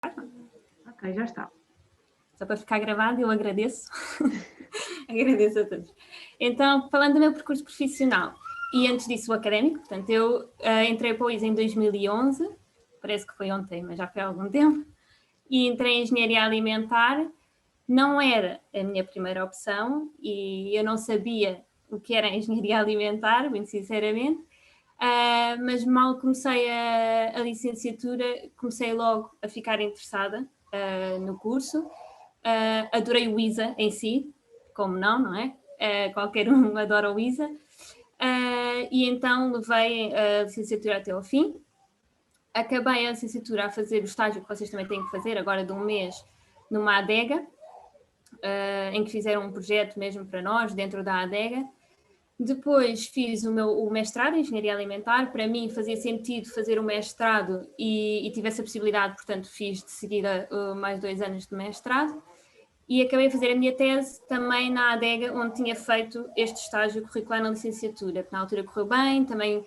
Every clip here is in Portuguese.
Ok, já está. Só para ficar gravado, eu agradeço. Agradeço a todos. Então, falando do meu percurso profissional e antes disso o académico, portanto, eu entrei para o ISA em 2011, parece que foi ontem, mas já foi há algum tempo, e entrei em Engenharia Alimentar. Não era a minha primeira opção e eu não sabia o que era Engenharia Alimentar, muito sinceramente, mas mal comecei a licenciatura, comecei logo a ficar interessada no curso. Adorei o ISA em si, como não é? Qualquer um adora o ISA. E então levei a licenciatura até ao fim. Acabei a licenciatura a fazer o estágio que vocês também têm que fazer, agora de um mês, numa adega, em que fizeram um projeto mesmo para nós, dentro da adega. Depois fiz o mestrado em Engenharia Alimentar. Para mim fazia sentido fazer o mestrado e tive essa possibilidade, portanto fiz de seguida mais 2 anos de mestrado. E acabei a fazer a minha tese também na adega, onde tinha feito este estágio curricular na licenciatura. Na altura correu bem, também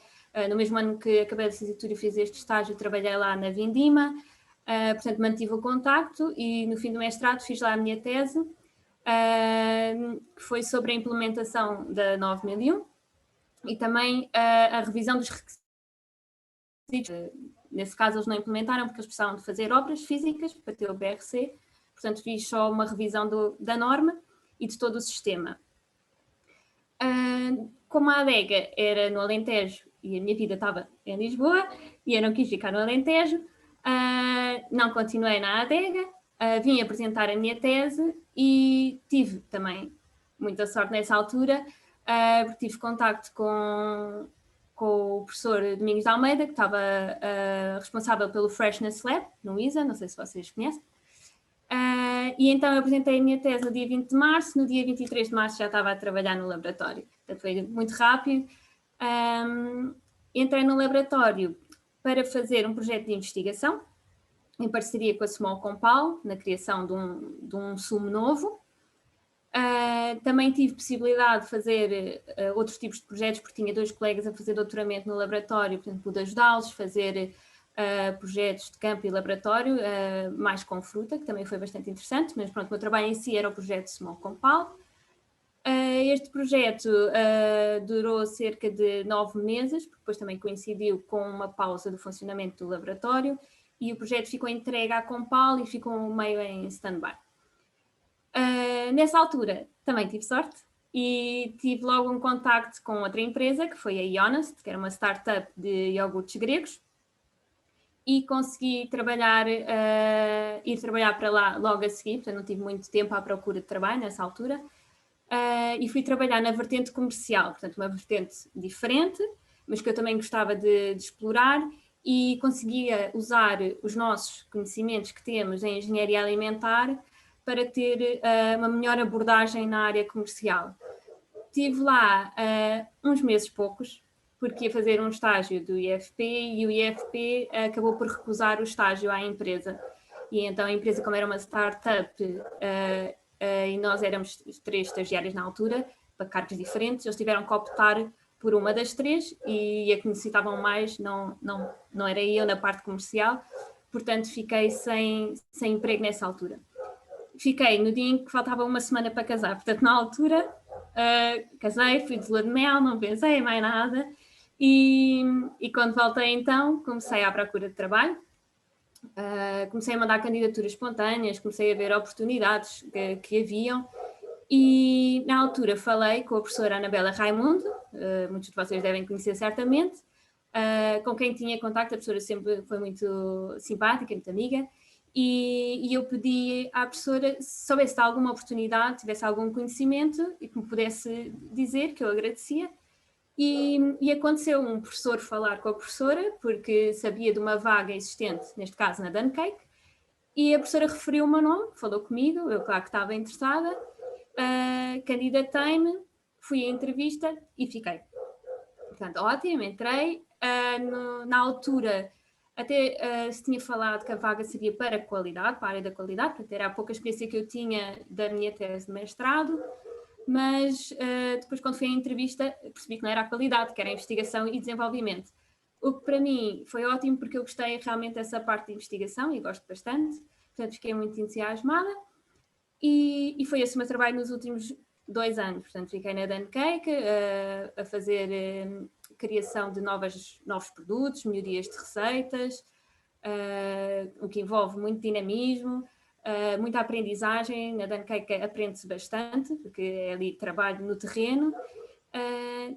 no mesmo ano que acabei a licenciatura e fiz este estágio, trabalhei lá na Vindima, portanto mantive o contacto e no fim do mestrado fiz lá a minha tese, que foi sobre a implementação da 9001 e também a revisão dos requisitos. Nesse caso eles não implementaram porque eles precisavam de fazer obras físicas para ter o BRC. Portanto, fiz só uma revisão da norma e de todo o sistema. Como a adega era no Alentejo e a minha vida estava em Lisboa e eu não quis ficar no Alentejo, não continuei na adega, vim apresentar a minha tese e tive também muita sorte nessa altura, porque tive contacto com o professor Domingos de Almeida, que estava responsável pelo Freshness Lab, no ISA, não sei se vocês conhecem. E então eu apresentei a minha tese no dia 20 de março, no dia 23 de março já estava a trabalhar no laboratório. Portanto, foi muito rápido. Entrei no laboratório para fazer um projeto de investigação, em parceria com a Small Compal, na criação de um sumo novo. Também tive possibilidade de fazer outros tipos de projetos, porque tinha 2 colegas a fazer doutoramento no laboratório, portanto pude ajudá-los, fazer projetos de campo e laboratório, mais com fruta, que também foi bastante interessante, mas pronto, o meu trabalho em si era o projeto Small Compal. Este projeto durou cerca de 9 meses, porque depois também coincidiu com uma pausa do funcionamento do laboratório, e o projeto ficou entregue à Compal e ficou meio em stand-by. Nessa altura também tive sorte e tive logo um contacto com outra empresa, que foi a Ionast, que era uma startup de iogurtes gregos, e consegui ir trabalhar para lá logo a seguir, portanto não tive muito tempo à procura de trabalho nessa altura, e fui trabalhar na vertente comercial, portanto uma vertente diferente, mas que eu também gostava de explorar, e conseguia usar os nossos conhecimentos que temos em engenharia alimentar para ter uma melhor abordagem na área comercial. Estive lá uns meses poucos, porque ia fazer um estágio do IFP e o IFP acabou por recusar o estágio à empresa. E então a empresa, como era uma startup e nós éramos 3 estagiários na altura, para cargos diferentes, eles tiveram que optar por uma das 3 e a que necessitavam mais não era eu na parte comercial, portanto fiquei sem emprego nessa altura. Fiquei no dia em que faltava uma semana para casar, portanto na altura casei, fui de lua de mel, não pensei em mais nada e quando voltei então comecei à procura de trabalho, comecei a mandar candidaturas espontâneas, comecei a ver oportunidades que haviam e na altura falei com a professora Anabela Raimundo, muitos de vocês devem conhecer certamente, com quem tinha contacto. A professora sempre foi muito simpática, muito amiga, e eu pedi à professora se soubesse de alguma oportunidade, tivesse algum conhecimento e que me pudesse dizer, que eu agradecia. E aconteceu um professor falar com a professora, porque sabia de uma vaga existente, neste caso na Duncake, e a professora referiu o meu nome, falou comigo, eu claro que estava interessada, candidatei-me, fui à entrevista e fiquei. Portanto, ótimo, entrei. Na altura, até se tinha falado que a vaga seria para a qualidade, para a área da qualidade, portanto era a pouca experiência que eu tinha da minha tese de mestrado, mas depois quando fui à entrevista percebi que não era a qualidade, que era a investigação e desenvolvimento. o que para mim foi ótimo porque eu gostei realmente dessa parte de investigação e gosto bastante, portanto fiquei muito entusiasmada e foi esse o meu trabalho nos últimos 2 anos, portanto fiquei na Dancake a fazer criação de novos produtos, melhorias de receitas, o que envolve muito dinamismo, muita aprendizagem. Na Dancake aprende-se bastante, porque é ali trabalho no terreno.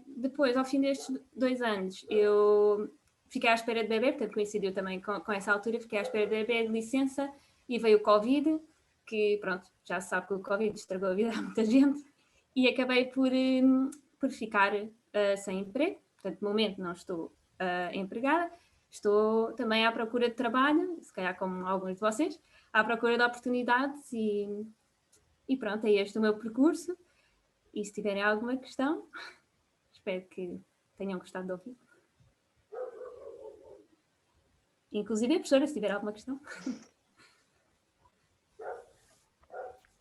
Depois, ao fim destes 2 anos, eu fiquei à espera de bebê, portanto coincidiu também com essa altura, fiquei à espera de bebê de licença e veio o Covid, que pronto, já se sabe que o Covid estragou a vida a muita gente, e acabei por ficar sem emprego. Portanto, no momento não estou empregada, estou também à procura de trabalho, se calhar como alguns de vocês, à procura de oportunidades e pronto, é este o meu percurso. E se tiverem alguma questão, espero que tenham gostado de ouvir. Inclusive a professora, se tiver alguma questão.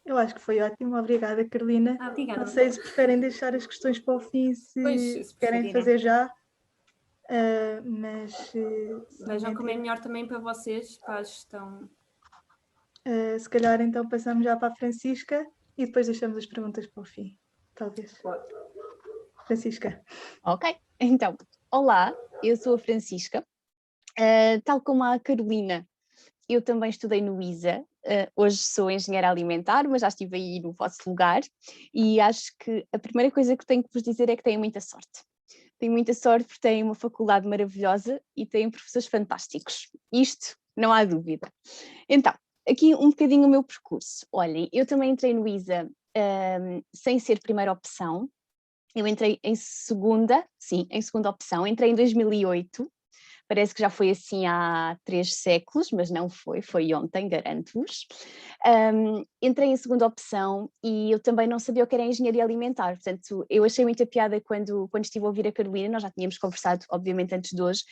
Eu acho que foi ótimo, obrigada, Carolina. Obrigada. Não sei se preferem deixar as questões para o fim, se querem fazer já, mas... Vejam como é melhor também para vocês, para a gestão. Se calhar então passamos já para a Francisca e depois deixamos as perguntas para o fim, talvez. Francisca. Ok, então, olá, eu sou a Francisca. Tal como a Carolina, eu também estudei no ISA, hoje sou engenheira alimentar, mas já estive aí no vosso lugar e acho que a primeira coisa que tenho que vos dizer é que têm muita sorte. Tenho muita sorte porque têm uma faculdade maravilhosa e têm professores fantásticos. Isto não há dúvida. Então, aqui um bocadinho o meu percurso. Olhem, eu também entrei no ISA sem ser primeira opção. Eu entrei em segunda opção, entrei em 2008. Parece que já foi assim há 3 séculos, mas não foi ontem, garanto-vos. Entrei em segunda opção e eu também não sabia o que era engenharia alimentar, portanto eu achei muita piada quando estive a ouvir a Carolina, nós já tínhamos conversado obviamente antes de hoje,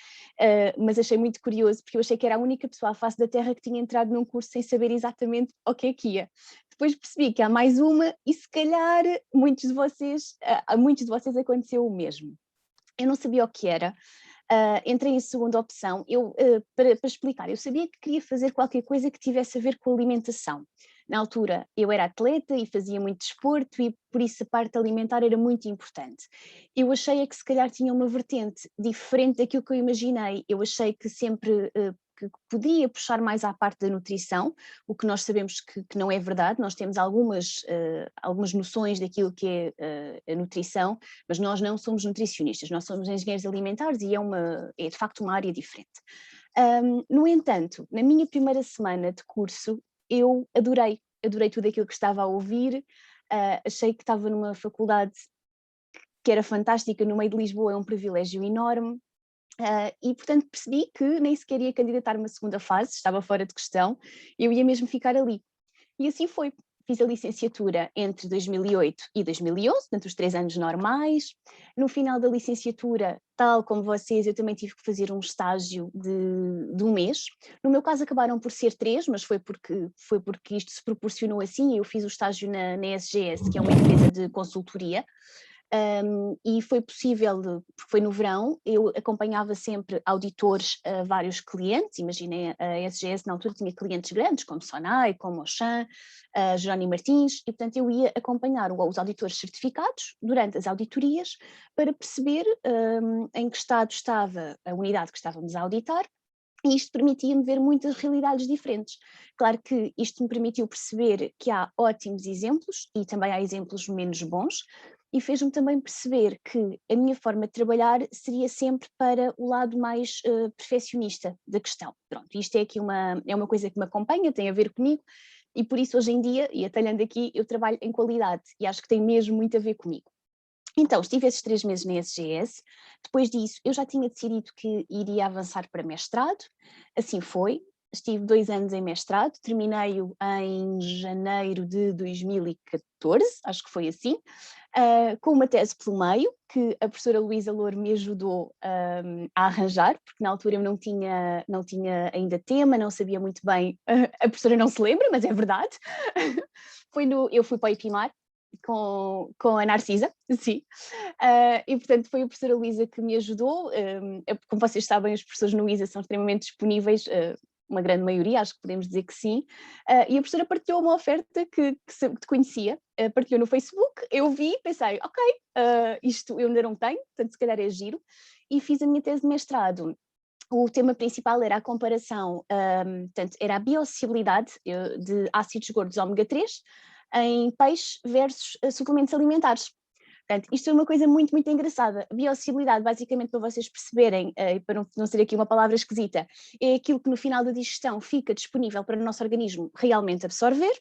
mas achei muito curioso porque eu achei que era a única pessoa à face da Terra que tinha entrado num curso sem saber exatamente o que é que ia. Depois percebi que há mais uma e se calhar a muitos de vocês aconteceu o mesmo. Eu não sabia o que era. Entrei em segunda opção, para explicar, eu sabia que queria fazer qualquer coisa que tivesse a ver com alimentação. Na altura eu era atleta e fazia muito desporto e por isso a parte alimentar era muito importante. Eu achei que se calhar tinha uma vertente diferente daquilo que eu imaginei, eu achei que sempre que podia puxar mais à parte da nutrição, o que nós sabemos que não é verdade, nós temos algumas noções daquilo que é a nutrição, mas nós não somos nutricionistas, nós somos engenheiros alimentares e é de facto uma área diferente. No entanto, na minha primeira semana de curso, eu adorei tudo aquilo que estava a ouvir, achei que estava numa faculdade que era fantástica, no meio de Lisboa, é um privilégio enorme, e portanto percebi que nem sequer ia candidatar-me à segunda fase, estava fora de questão, eu ia mesmo ficar ali. E assim foi. Fiz a licenciatura entre 2008 e 2011, portanto os 3 anos normais. No final da licenciatura, tal como vocês, eu também tive que fazer um estágio de 1 mês. No meu caso acabaram por ser 3, mas foi porque isto se proporcionou assim. Eu fiz o estágio na SGS, que é uma empresa de consultoria. E foi possível, porque foi no verão, eu acompanhava sempre auditores a vários clientes, imaginei a SGS na altura tinha clientes grandes, como Sonai, como Auchan, Jerónimo Martins, e portanto eu ia acompanhar os auditores certificados durante as auditorias para perceber em que estado estava a unidade que estávamos a auditar, e isto permitia-me ver muitas realidades diferentes. Claro que isto me permitiu perceber que há ótimos exemplos e também há exemplos menos bons, e fez-me também perceber que a minha forma de trabalhar seria sempre para o lado mais perfeccionista da questão. Pronto, isto é aqui uma coisa que me acompanha, tem a ver comigo, e por isso hoje em dia, e atalhando aqui, eu trabalho em qualidade, e acho que tem mesmo muito a ver comigo. Então, estive esses 3 meses na SGS, depois disso eu já tinha decidido que iria avançar para mestrado, assim foi, estive 2 anos em mestrado, terminei-o em janeiro de 2014, acho que foi assim, com uma tese pelo meio, que a professora Luísa Louro me ajudou a arranjar, porque na altura eu não tinha ainda tema, não sabia muito bem, a professora não se lembra, mas é verdade, eu fui para o IPMAR, com a Narcisa, sim, e portanto foi a professora Luísa que me ajudou. Como vocês sabem, os professores no ISA são extremamente disponíveis, uma grande maioria, acho que podemos dizer que sim, e a professora partilhou uma oferta que te conhecia, partilhou no Facebook, eu vi, pensei, ok, isto eu ainda não tenho, portanto se calhar é giro, e fiz a minha tese de mestrado. O tema principal era a comparação, portanto, era a bioacessibilidade de ácidos gordos ômega 3 em peixe versus suplementos alimentares. Portanto, isto é uma coisa muito, muito engraçada. Bioacessibilidade, basicamente, para vocês perceberem, e para não ser aqui uma palavra esquisita, é aquilo que no final da digestão fica disponível para o nosso organismo realmente absorver.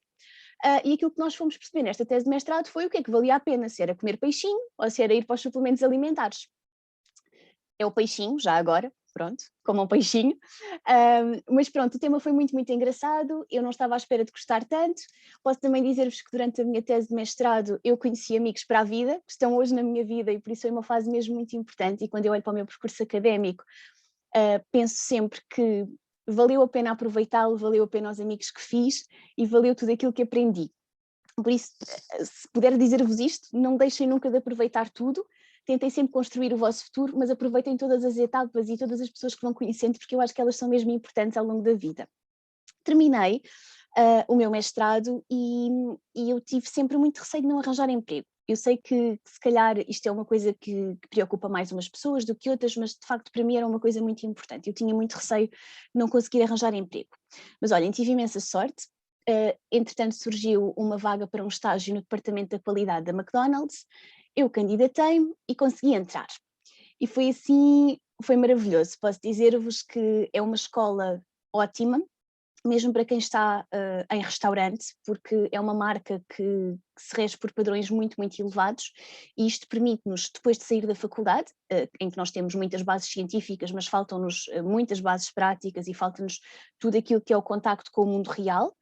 E aquilo que nós fomos perceber nesta tese de mestrado foi o que é que valia a pena, se era comer peixinho ou se era ir para os suplementos alimentares. É o peixinho, já agora, pronto, como um peixinho, mas pronto, o tema foi muito, muito engraçado, eu não estava à espera de gostar tanto. Posso também dizer-vos que durante a minha tese de mestrado eu conheci amigos para a vida, que estão hoje na minha vida, e por isso foi uma fase mesmo muito importante, e quando eu olho para o meu percurso académico, penso sempre que valeu a pena aproveitá-lo, valeu a pena os amigos que fiz, e valeu tudo aquilo que aprendi. Por isso, se puder dizer-vos isto, não deixem nunca de aproveitar tudo, tentem sempre construir o vosso futuro, mas aproveitem todas as etapas e todas as pessoas que vão conhecendo, porque eu acho que elas são mesmo importantes ao longo da vida. Terminei o meu mestrado e eu tive sempre muito receio de não arranjar emprego. Eu sei que se calhar isto é uma coisa que preocupa mais umas pessoas do que outras, mas de facto para mim era uma coisa muito importante. Eu tinha muito receio de não conseguir arranjar emprego. Mas olhem, tive imensa sorte. Entretanto surgiu uma vaga para um estágio no departamento da qualidade da McDonald's, eu candidatei-me e consegui entrar. E foi assim, foi maravilhoso. Posso dizer-vos que é uma escola ótima, mesmo para quem está em restaurante, porque é uma marca que se rege por padrões muito, muito elevados, e isto permite-nos, depois de sair da faculdade, em que nós temos muitas bases científicas, mas faltam-nos muitas bases práticas e falta-nos tudo aquilo que é o contacto com o mundo real,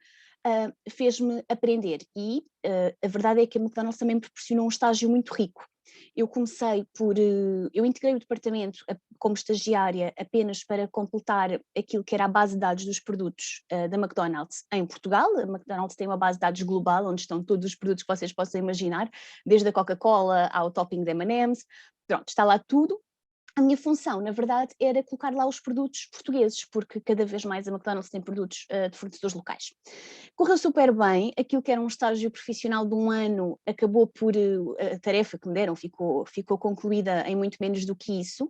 fez-me aprender e a verdade é que a McDonald's também me proporcionou um estágio muito rico. Eu comecei eu integrei o departamento como estagiária apenas para completar aquilo que era a base de dados dos produtos da McDonald's em Portugal. A McDonald's tem uma base de dados global, onde estão todos os produtos que vocês possam imaginar, desde a Coca-Cola ao topping de M&M's, pronto, está lá tudo. A minha função, na verdade, era colocar lá os produtos portugueses, porque cada vez mais a McDonald's tem produtos de fornecedores locais. Correu super bem, aquilo que era um estágio profissional de um ano acabou por, a tarefa que me deram ficou concluída em muito menos do que isso,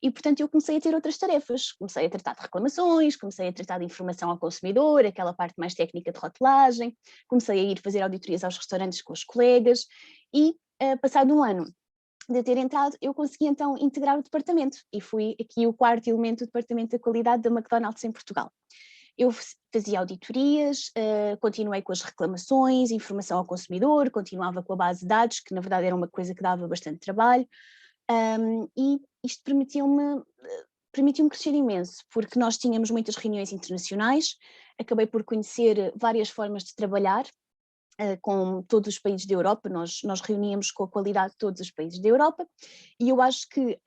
e portanto eu comecei a ter outras tarefas, comecei a tratar de reclamações, comecei a tratar de informação ao consumidor, aquela parte mais técnica de rotulagem, comecei a ir fazer auditorias aos restaurantes com os colegas, e passado um ano de ter entrado, eu consegui então integrar o departamento e fui aqui o quarto elemento do departamento da qualidade da McDonald's em Portugal. Eu fazia auditorias, continuei com as reclamações, informação ao consumidor, continuava com a base de dados, que na verdade era uma coisa que dava bastante trabalho, e isto permitiu-me crescer imenso, porque nós tínhamos muitas reuniões internacionais, acabei por conhecer várias formas de trabalhar, com todos os países da Europa, nós reuníamos com a qualidade de todos os países da Europa, e eu acho que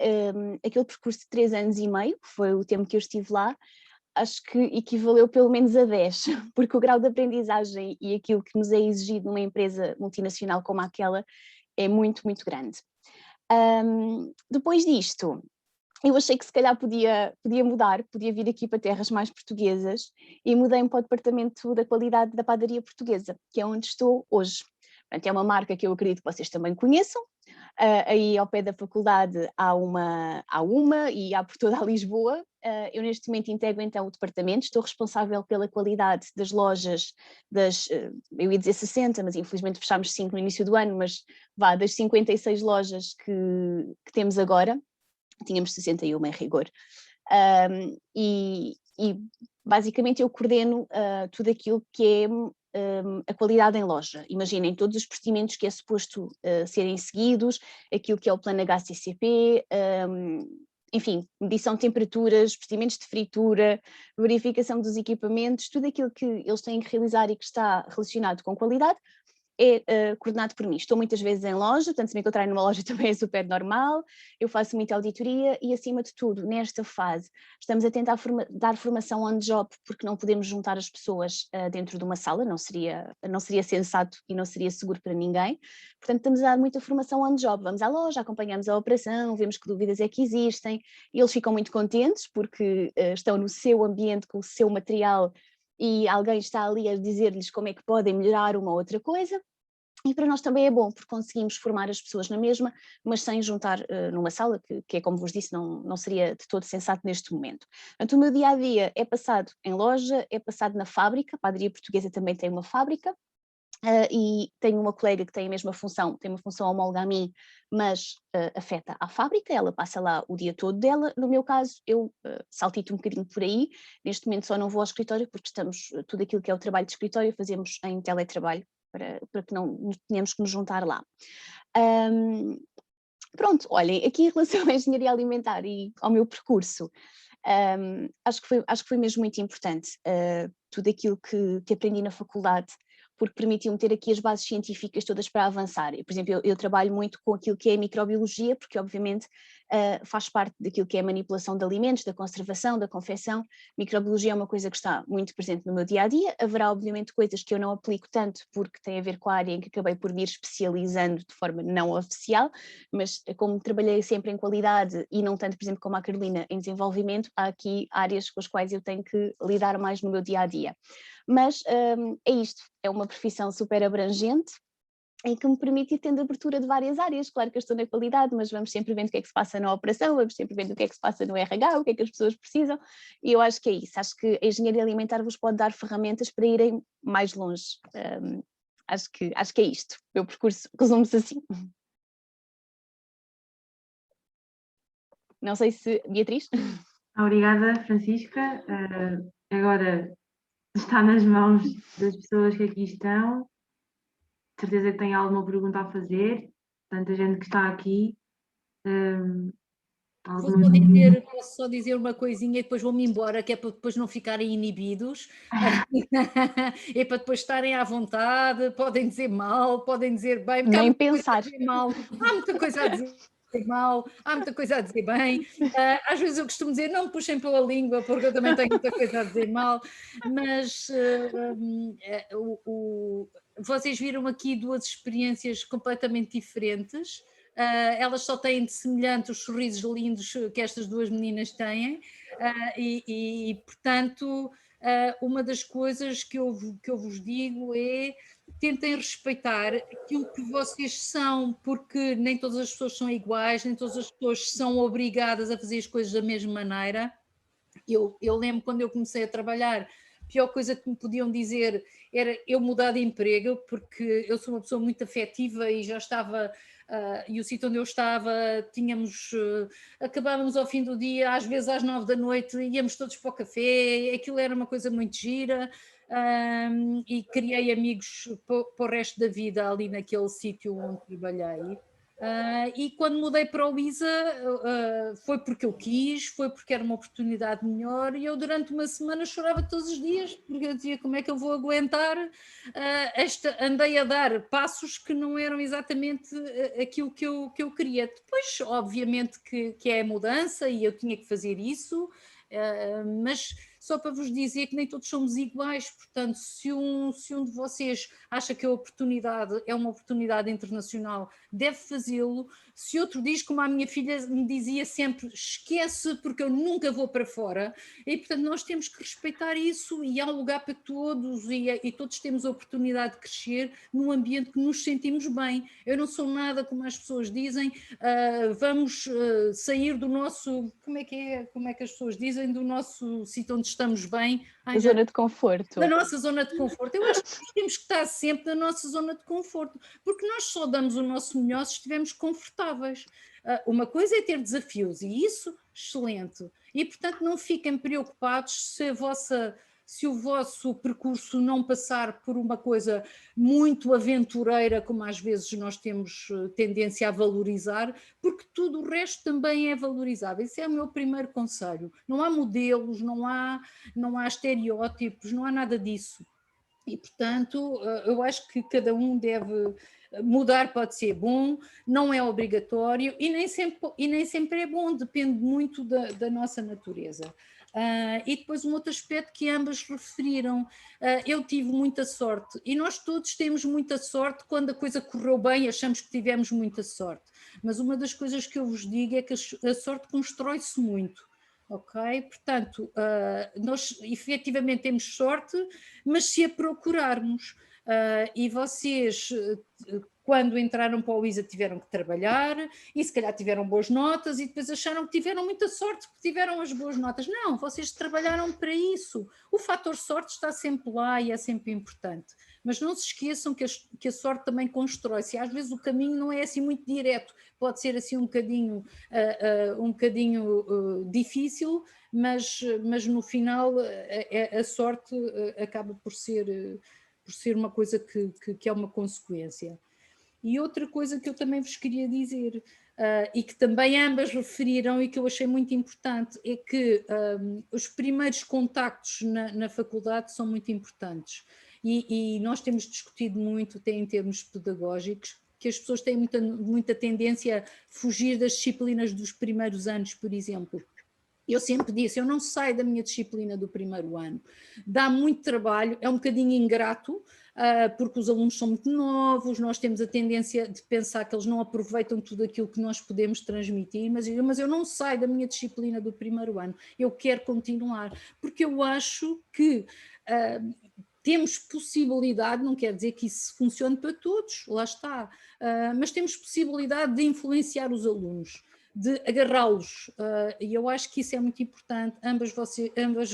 aquele percurso de 3 anos e meio, que foi o tempo que eu estive lá, acho que equivaleu pelo menos a 10, porque o grau de aprendizagem e aquilo que nos é exigido numa empresa multinacional como aquela é muito, muito grande. Depois disto, eu achei que se calhar podia mudar, podia vir aqui para terras mais portuguesas, e mudei-me para o departamento da qualidade da padaria portuguesa, que é onde estou hoje. Portanto, é uma marca que eu acredito que vocês também conheçam. Aí ao pé da faculdade há uma e há por toda a Lisboa. Eu neste momento integro então o departamento, estou responsável pela qualidade das lojas, eu ia dizer 60, mas infelizmente fechámos 5 no início do ano, mas das 56 lojas que temos agora. Tínhamos 61 em rigor, e basicamente eu coordeno tudo aquilo que é a qualidade em loja. Imaginem todos os procedimentos que é suposto serem seguidos, aquilo que é o plano HACCP, enfim, medição de temperaturas, procedimentos de fritura, verificação dos equipamentos, tudo aquilo que eles têm que realizar e que está relacionado com qualidade, é coordenado por mim. Estou muitas vezes em loja, portanto, se me encontrarem numa loja também é super normal, eu faço muita auditoria e, acima de tudo, nesta fase, estamos a tentar dar formação on job, porque não podemos juntar as pessoas dentro de uma sala, não seria sensato e não seria seguro para ninguém. Portanto, estamos a dar muita formação on job. Vamos à loja, acompanhamos a operação, vemos que dúvidas é que existem, e eles ficam muito contentes porque estão no seu ambiente, com o seu material, e alguém está ali a dizer-lhes como é que podem melhorar uma outra coisa. E para nós também é bom, porque conseguimos formar as pessoas na mesma, mas sem juntar numa sala, que é como vos disse, não seria de todo sensato neste momento. Portanto, o meu dia-a-dia é passado em loja, é passado na fábrica, a padaria portuguesa também tem uma fábrica, e tenho uma colega que tem a mesma função, tem uma função homóloga a mim, mas afeta à fábrica, ela passa lá o dia todo dela. No meu caso, eu saltito um bocadinho por aí, neste momento só não vou ao escritório, porque tudo aquilo que é o trabalho de escritório fazemos em teletrabalho, para que não tenhamos que nos juntar lá. Pronto, olhem, aqui em relação à engenharia alimentar e ao meu percurso, acho que foi mesmo muito importante tudo aquilo que aprendi na faculdade, porque permitiu-me ter aqui as bases científicas todas para avançar. Por exemplo, eu trabalho muito com aquilo que é a microbiologia, porque obviamente faz parte daquilo que é a manipulação de alimentos, da conservação, da confecção. Microbiologia é uma coisa que está muito presente no meu dia-a-dia. Haverá obviamente coisas que eu não aplico tanto, porque tem a ver com a área em que acabei por me ir especializando de forma não oficial, mas como trabalhei sempre em qualidade e não tanto, por exemplo, como a Carolina, em desenvolvimento, há aqui áreas com as quais eu tenho que lidar mais no meu dia-a-dia. Mas é isto, é uma profissão super abrangente e que me permite ir tendo abertura de várias áreas. Claro que eu estou na qualidade, mas vamos sempre vendo o que é que se passa na operação, vamos sempre vendo o que é que se passa no RH, o que é que as pessoas precisam, e eu acho que é isso. Acho que a engenharia alimentar vos pode dar ferramentas para irem mais longe. Acho que é isto. O meu percurso resume-se assim. Não sei se... Beatriz? Obrigada, Francisca. Agora está nas mãos das pessoas que aqui estão. De certeza que têm alguma pergunta a fazer. Tanta gente que está aqui. Posso só dizer uma coisinha e depois vou-me embora, que é para depois não ficarem inibidos, é para depois estarem à vontade, podem dizer mal, podem dizer bem, nem pensar. Mal. Há muita coisa a dizer mal, há muita coisa a dizer bem, às vezes eu costumo dizer não me puxem pela língua porque eu também tenho muita coisa a dizer mal, mas vocês viram aqui duas experiências completamente diferentes. Elas só têm de semelhante os sorrisos lindos que estas duas meninas têm, portanto, uma das coisas que eu vos digo é tentem respeitar aquilo que vocês são, porque nem todas as pessoas são iguais, nem todas as pessoas são obrigadas a fazer as coisas da mesma maneira. Eu lembro quando eu comecei a trabalhar, a pior coisa que me podiam dizer era eu mudar de emprego, porque eu sou uma pessoa muito afetiva e já estava... e o sítio onde eu estava, acabávamos ao fim do dia, às vezes às 9 da noite, íamos todos para o café, aquilo era uma coisa muito gira, e criei amigos para o resto da vida ali naquele sítio onde trabalhei. E quando mudei para o ISA foi porque eu quis, foi porque era uma oportunidade melhor, e eu durante uma semana chorava todos os dias, porque eu dizia como é que eu vou aguentar, andei a dar passos que não eram exatamente aquilo que eu queria. Depois obviamente que é a mudança e eu tinha que fazer isso, mas só para vos dizer que nem todos somos iguais, portanto se um de vocês acha que a oportunidade é uma oportunidade internacional, deve fazê-lo. Se outro diz, como a minha filha me dizia sempre, esquece porque eu nunca vou para fora, e portanto nós temos que respeitar isso, e há um lugar para todos, e todos temos a oportunidade de crescer num ambiente que nos sentimos bem. Eu não sou nada como as pessoas dizem, vamos sair do nosso, como é que as pessoas dizem, do nosso sítio onde estamos bem. Zona de conforto. Da nossa zona de conforto. Eu acho que nós temos que estar sempre na nossa zona de conforto, porque nós só damos o nosso melhor se estivermos confortáveis. Uma coisa é ter desafios, e isso, excelente. E, portanto, não fiquem preocupados se o vosso percurso não passar por uma coisa muito aventureira, como às vezes nós temos tendência a valorizar, porque tudo o resto também é valorizável. Esse é o meu primeiro conselho. Não há modelos, não há estereótipos, não há nada disso. E, portanto, eu acho que cada um deve mudar, pode ser bom, não é obrigatório e nem sempre é bom, depende muito da nossa natureza. E depois um outro aspecto que ambas referiram, eu tive muita sorte e nós todos temos muita sorte quando a coisa correu bem, achamos que tivemos muita sorte, mas uma das coisas que eu vos digo é que a sorte constrói-se muito. Ok? Portanto, nós efetivamente temos sorte, mas se a procurarmos, e vocês, quando entraram para o ISA, tiveram que trabalhar e se calhar tiveram boas notas e depois acharam que tiveram muita sorte porque tiveram as boas notas. Não, vocês trabalharam para isso. O fator sorte está sempre lá e é sempre importante. Mas não se esqueçam que a sorte também constrói-se. Às vezes o caminho não é assim muito direto, pode ser assim um bocadinho difícil, mas no final a sorte acaba por ser uma coisa que é uma consequência. E outra coisa que eu também vos queria dizer, e que também ambas referiram e que eu achei muito importante, é que os primeiros contactos na faculdade são muito importantes. E nós temos discutido muito, até em termos pedagógicos, que as pessoas têm muita tendência a fugir das disciplinas dos primeiros anos, por exemplo. Eu sempre disse, eu não saio da minha disciplina do primeiro ano. Dá muito trabalho, é um bocadinho ingrato, porque os alunos são muito novos, nós temos a tendência de pensar que eles não aproveitam tudo aquilo que nós podemos transmitir, mas eu não saio da minha disciplina do primeiro ano, eu quero continuar, porque eu acho que temos possibilidade, não quer dizer que isso funcione para todos, lá está, mas temos possibilidade de influenciar os alunos, de agarrá-los, e eu acho que isso é muito importante. Ambas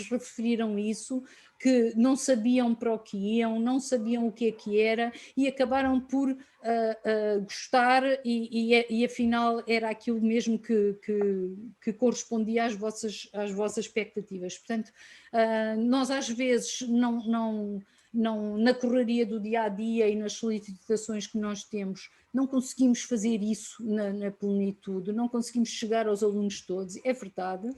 referiram isso, que não sabiam para o que iam, não sabiam o que é que era e acabaram por gostar e afinal era aquilo mesmo que correspondia às vossas expectativas. Portanto, nós às vezes não, na correria do dia-a-dia e nas solicitações que nós temos, não conseguimos fazer isso na plenitude, não conseguimos chegar aos alunos todos, é verdade,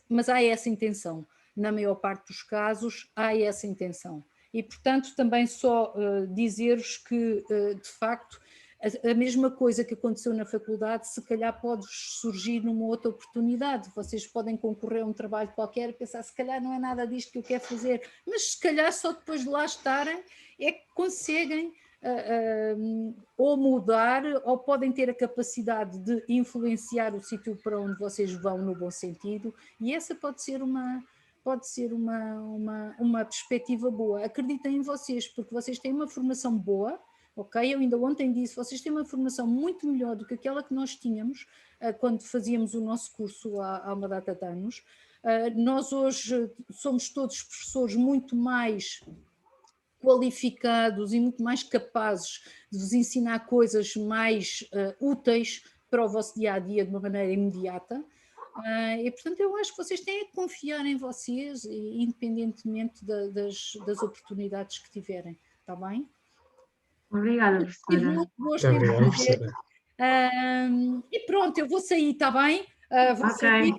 mas há essa intenção. Na maior parte dos casos, há essa intenção. E, portanto, também só dizer-vos que, de facto, a mesma coisa que aconteceu na faculdade, se calhar pode surgir numa outra oportunidade. Vocês podem concorrer a um trabalho qualquer e pensar, se calhar não é nada disto que eu quero fazer, mas se calhar só depois de lá estarem é que conseguem ou mudar, ou podem ter a capacidade de influenciar o sítio para onde vocês vão no bom sentido, e essa pode ser uma perspectiva boa. Acreditem em vocês, porque vocês têm uma formação boa, ok? Eu ainda ontem disse, vocês têm uma formação muito melhor do que aquela que nós tínhamos quando fazíamos o nosso curso há uma data de anos. Nós hoje somos todos professores muito mais qualificados e muito mais capazes de vos ensinar coisas mais úteis para o vosso dia-a-dia de uma maneira imediata. E, portanto, eu acho que vocês têm que confiar em vocês, independentemente das oportunidades que tiverem, está bem? Obrigada, professora. Muito gosto em ver. E pronto, eu vou sair, está bem? Vou sair.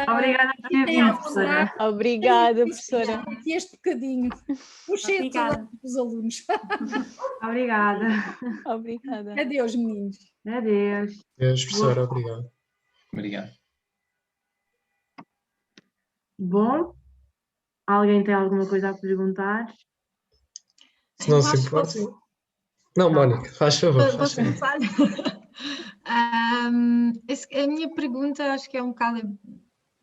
Obrigada por ter vindo, professora. Obrigada, professora. Aqui este bocadinho. Puxei os alunos. Obrigada. Obrigada. Adeus, meninos. Adeus. Adeus, professora. Obrigado. Obrigado. Bom, alguém tem alguma coisa a perguntar? Se não se importa. Não, Mónica, faz favor. Posso começar? A minha pergunta acho que é um bocado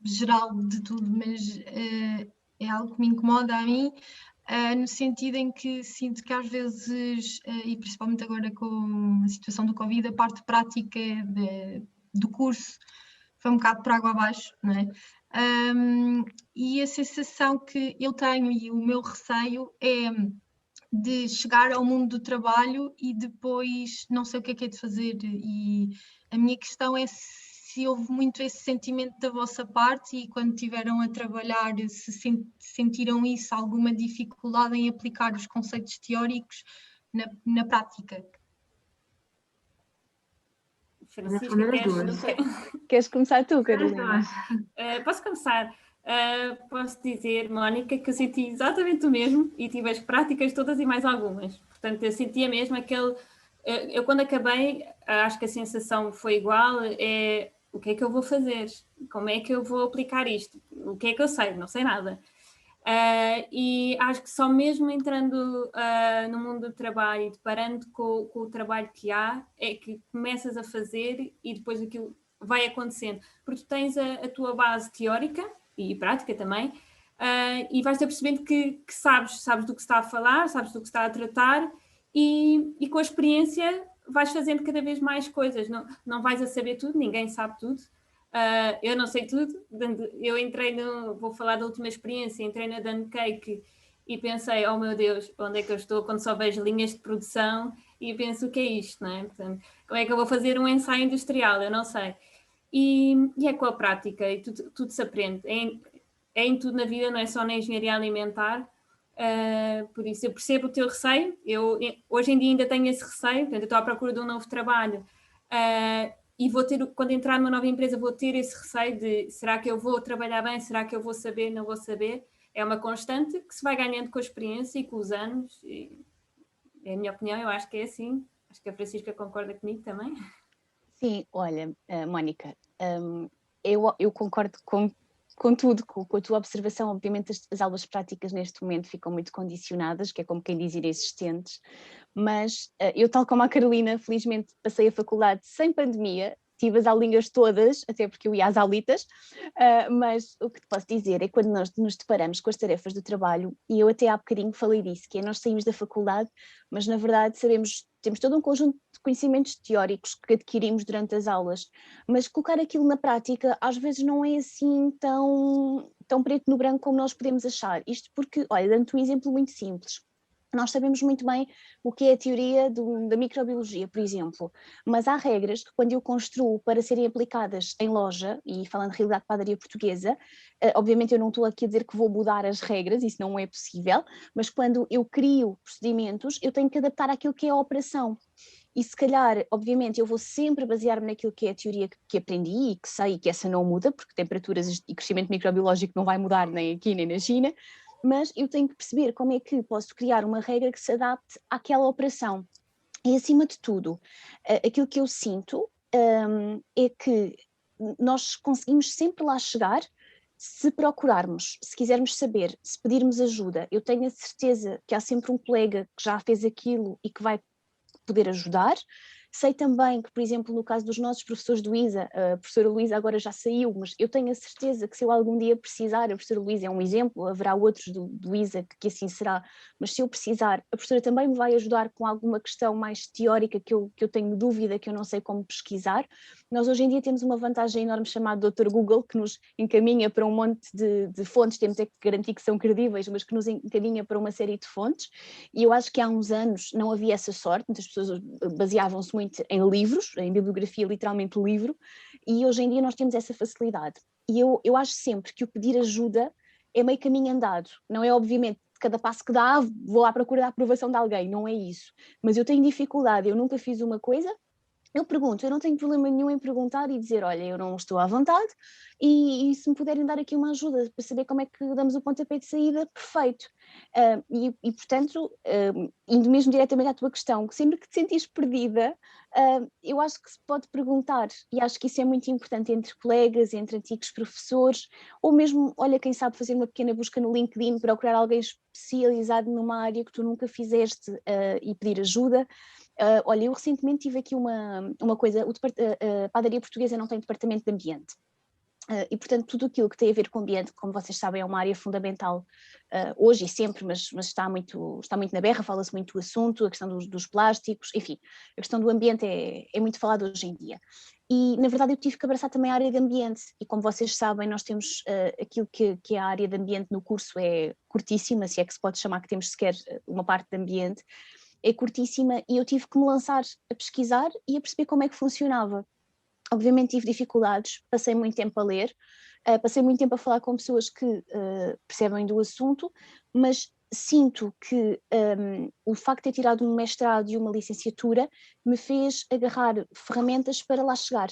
geral de tudo, mas é algo que me incomoda a mim, no sentido em que sinto que às vezes, e principalmente agora com a situação do Covid, a parte prática do curso foi um bocado por água abaixo, não é? E a sensação que eu tenho e o meu receio é de chegar ao mundo do trabalho e depois não sei o que é de fazer, e a minha questão é se houve muito esse sentimento da vossa parte e quando estiveram a trabalhar se sentiram isso, alguma dificuldade em aplicar os conceitos teóricos na prática. Francisca, queres começar tu, Carolina? Posso começar? posso dizer, Mónica, que eu senti exatamente o mesmo e tive as práticas todas e mais algumas. Portanto, eu sentia mesmo aquele... Eu quando acabei, acho que a sensação foi igual, o que é que eu vou fazer? Como é que eu vou aplicar isto? O que é que eu sei? Não sei nada. E acho que só mesmo entrando no mundo do trabalho e deparando com o trabalho que há, é que começas a fazer e depois aquilo vai acontecendo. Porque tu tens a tua base teórica e prática também, e vais-te apercebendo que sabes do que se está a falar, sabes do que se está a tratar, e com a experiência vais fazendo cada vez mais coisas. Não vais a saber tudo, ninguém sabe tudo. Eu não sei tudo. Eu entrei vou falar da última experiência, entrei na Done Cake e pensei, oh meu Deus, onde é que eu estou quando só vejo linhas de produção e penso, o que é isto, não é? Portanto, como é que eu vou fazer um ensaio industrial? Eu não sei. E é com a prática e tudo se aprende. É em tudo na vida, não é só na engenharia alimentar. Por isso eu percebo o teu receio. Eu hoje em dia ainda tenho esse receio, portanto eu estou à procura de um novo trabalho e quando entrar numa nova empresa vou ter esse receio de será que eu vou trabalhar bem, será que eu vou saber, não vou saber. É uma constante que se vai ganhando com a experiência e com os anos, e, é a minha opinião, eu acho que é assim. Acho que a Francisca concorda comigo também. Sim, olha, Mónica, eu concordo com tudo, com a tua observação. Obviamente as aulas práticas neste momento ficam muito condicionadas, que é como quem diz inexistentes, mas eu, tal como a Carolina, felizmente passei a faculdade sem pandemia, tive as aulinhas todas, até porque eu ia às aulitas, mas o que te posso dizer é que quando nós nos deparamos com as tarefas do trabalho, e eu até há bocadinho falei disso, que é nós saímos da faculdade, mas na verdade temos todo um conjunto de conhecimentos teóricos que adquirimos durante as aulas, mas colocar aquilo na prática às vezes não é assim tão preto no branco como nós podemos achar. Isto porque, olha, dando-te um exemplo muito simples, nós sabemos muito bem o que é a teoria da microbiologia, por exemplo, mas há regras que quando eu construo para serem aplicadas em loja, e falando de realidade de padaria portuguesa, obviamente eu não estou aqui a dizer que vou mudar as regras, isso não é possível, mas quando eu crio procedimentos, eu tenho que adaptar àquilo que é a operação. E se calhar, obviamente, eu vou sempre basear-me naquilo que é a teoria que aprendi e que sei que essa não muda, porque temperaturas e crescimento microbiológico não vai mudar nem aqui nem na China, mas eu tenho que perceber como é que posso criar uma regra que se adapte àquela operação. E acima de tudo, aquilo que eu sinto é que nós conseguimos sempre lá chegar se procurarmos, se quisermos saber, se pedirmos ajuda. Eu tenho a certeza que há sempre um colega que já fez aquilo e que vai poder ajudar. Sei também que, por exemplo, no caso dos nossos professores do ISA, a professora Luísa agora já saiu, mas eu tenho a certeza que se eu algum dia precisar, a professora Luísa é um exemplo, haverá outros do ISA que assim será, mas se eu precisar, a professora também me vai ajudar com alguma questão mais teórica que eu tenho dúvida, que eu não sei como pesquisar. Nós hoje em dia temos uma vantagem enorme chamada Dr. Google, que nos encaminha para um monte de fontes, temos é que garantir que são credíveis, mas que nos encaminha para uma série de fontes, e eu acho que há uns anos não havia essa sorte, muitas pessoas baseavam-se muito em livros, em bibliografia, literalmente livro, e hoje em dia nós temos essa facilidade. E eu acho sempre que o pedir ajuda é meio caminho andado, não é obviamente cada passo que dá vou à procura da aprovação de alguém, não é isso, mas eu tenho dificuldade, eu nunca fiz uma coisa, eu pergunto, eu não tenho problema nenhum em perguntar e dizer, olha, eu não estou à vontade e se me puderem dar aqui uma ajuda para saber como é que damos o pontapé de saída, perfeito. Portanto, indo mesmo diretamente à tua questão, sempre que te sentires perdida, eu acho que se pode perguntar e acho que isso é muito importante entre colegas, entre antigos professores, ou mesmo, olha, quem sabe fazer uma pequena busca no LinkedIn, procurar alguém especializado numa área que tu nunca fizeste e pedir ajuda. Olha, eu recentemente tive aqui uma coisa, a padaria portuguesa não tem departamento de ambiente. E, portanto, tudo aquilo que tem a ver com o ambiente, como vocês sabem, é uma área fundamental hoje e sempre, mas está muito na berra, fala-se muito do assunto, a questão dos plásticos, enfim, a questão do ambiente é muito falada hoje em dia. E, na verdade, eu tive que abraçar também a área de ambiente, e como vocês sabem, nós temos aquilo que é a área de ambiente no curso é curtíssima, se é que se pode chamar que temos sequer uma parte de ambiente, é curtíssima, e eu tive que me lançar a pesquisar e a perceber como é que funcionava. Obviamente tive dificuldades, passei muito tempo a ler, passei muito tempo a falar com pessoas que percebem do assunto, mas sinto que o facto de ter tirado um mestrado e uma licenciatura me fez agarrar ferramentas para lá chegar.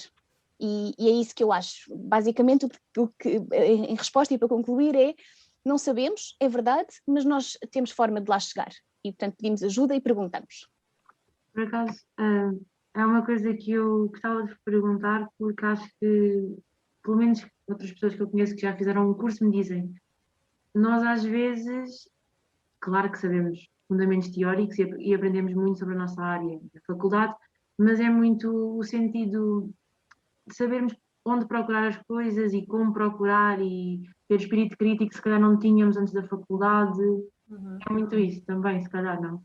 E é isso que eu acho. Basicamente, o que, em resposta e para concluir, é: não sabemos, é verdade, mas nós temos forma de lá chegar. E, portanto, pedimos ajuda e perguntamos. Por acaso, é uma coisa que eu gostava de perguntar, porque acho que, pelo menos outras pessoas que eu conheço que já fizeram um curso me dizem, nós às vezes, claro que sabemos fundamentos teóricos e aprendemos muito sobre a nossa área da faculdade, mas é muito o sentido de sabermos onde procurar as coisas e como procurar e ter espírito crítico que se calhar não tínhamos antes da faculdade. É muito isso também, se calhar não.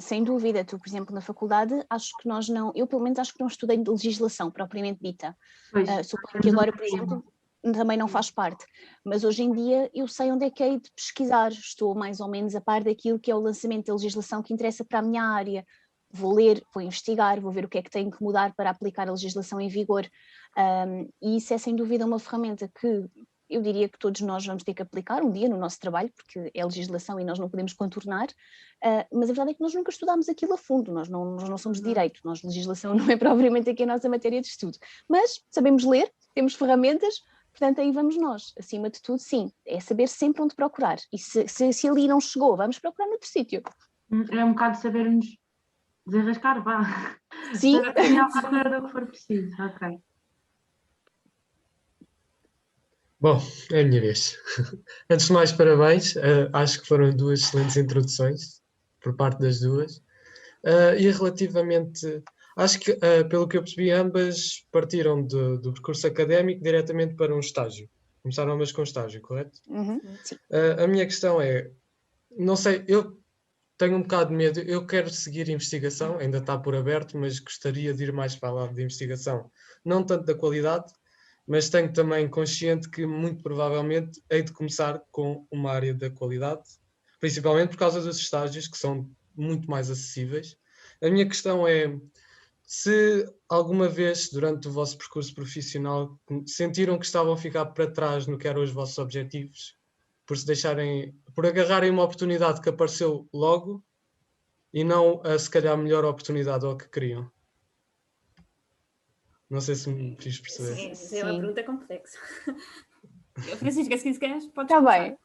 Sem dúvida, tu, por exemplo, na faculdade, acho que nós não, eu pelo menos acho que não estudei de legislação propriamente dita. Suponho que agora, por exemplo, também não faz parte, mas hoje em dia eu sei onde é que hei de pesquisar, estou mais ou menos a par daquilo que é o lançamento da legislação que interessa para a minha área. Vou ler, vou investigar, vou ver o que é que tenho que mudar para aplicar a legislação em vigor, e isso é sem dúvida uma ferramenta que eu diria que todos nós vamos ter que aplicar um dia no nosso trabalho, porque é legislação e nós não podemos contornar, mas a verdade é que nós nunca estudámos aquilo a fundo, nós não somos de direito, nós legislação não é propriamente aqui a nossa matéria de estudo, mas sabemos ler, temos ferramentas, portanto aí vamos nós. Acima de tudo, sim, é saber sempre onde procurar, e se ali não chegou, vamos procurar noutro sítio. É um bocado sabermos desenrascar, vá. Sim. Ir à procura do que for preciso, ok. Bom, é a minha vez. Antes de mais, parabéns. Acho que foram duas excelentes introduções por parte das duas. E relativamente, acho que, pelo que eu percebi, ambas partiram do percurso académico diretamente para um estágio. Começaram ambas com estágio, correto? Sim. A minha questão é, não sei, eu tenho um bocado de medo, eu quero seguir investigação, ainda está por aberto, mas gostaria de ir mais para o lado de investigação. Não tanto da qualidade, mas tenho também consciente que muito provavelmente hei de começar com uma área da qualidade, principalmente por causa dos estágios que são muito mais acessíveis. A minha questão é, se alguma vez durante o vosso percurso profissional sentiram que estavam a ficar para trás no que eram os vossos objetivos, por agarrarem uma oportunidade que apareceu logo e não a se calhar a melhor oportunidade ou que queriam. Não sei se me fiz perceber. Sim, é uma pergunta complexa. Francisca, se queres, podes Está começar. bem,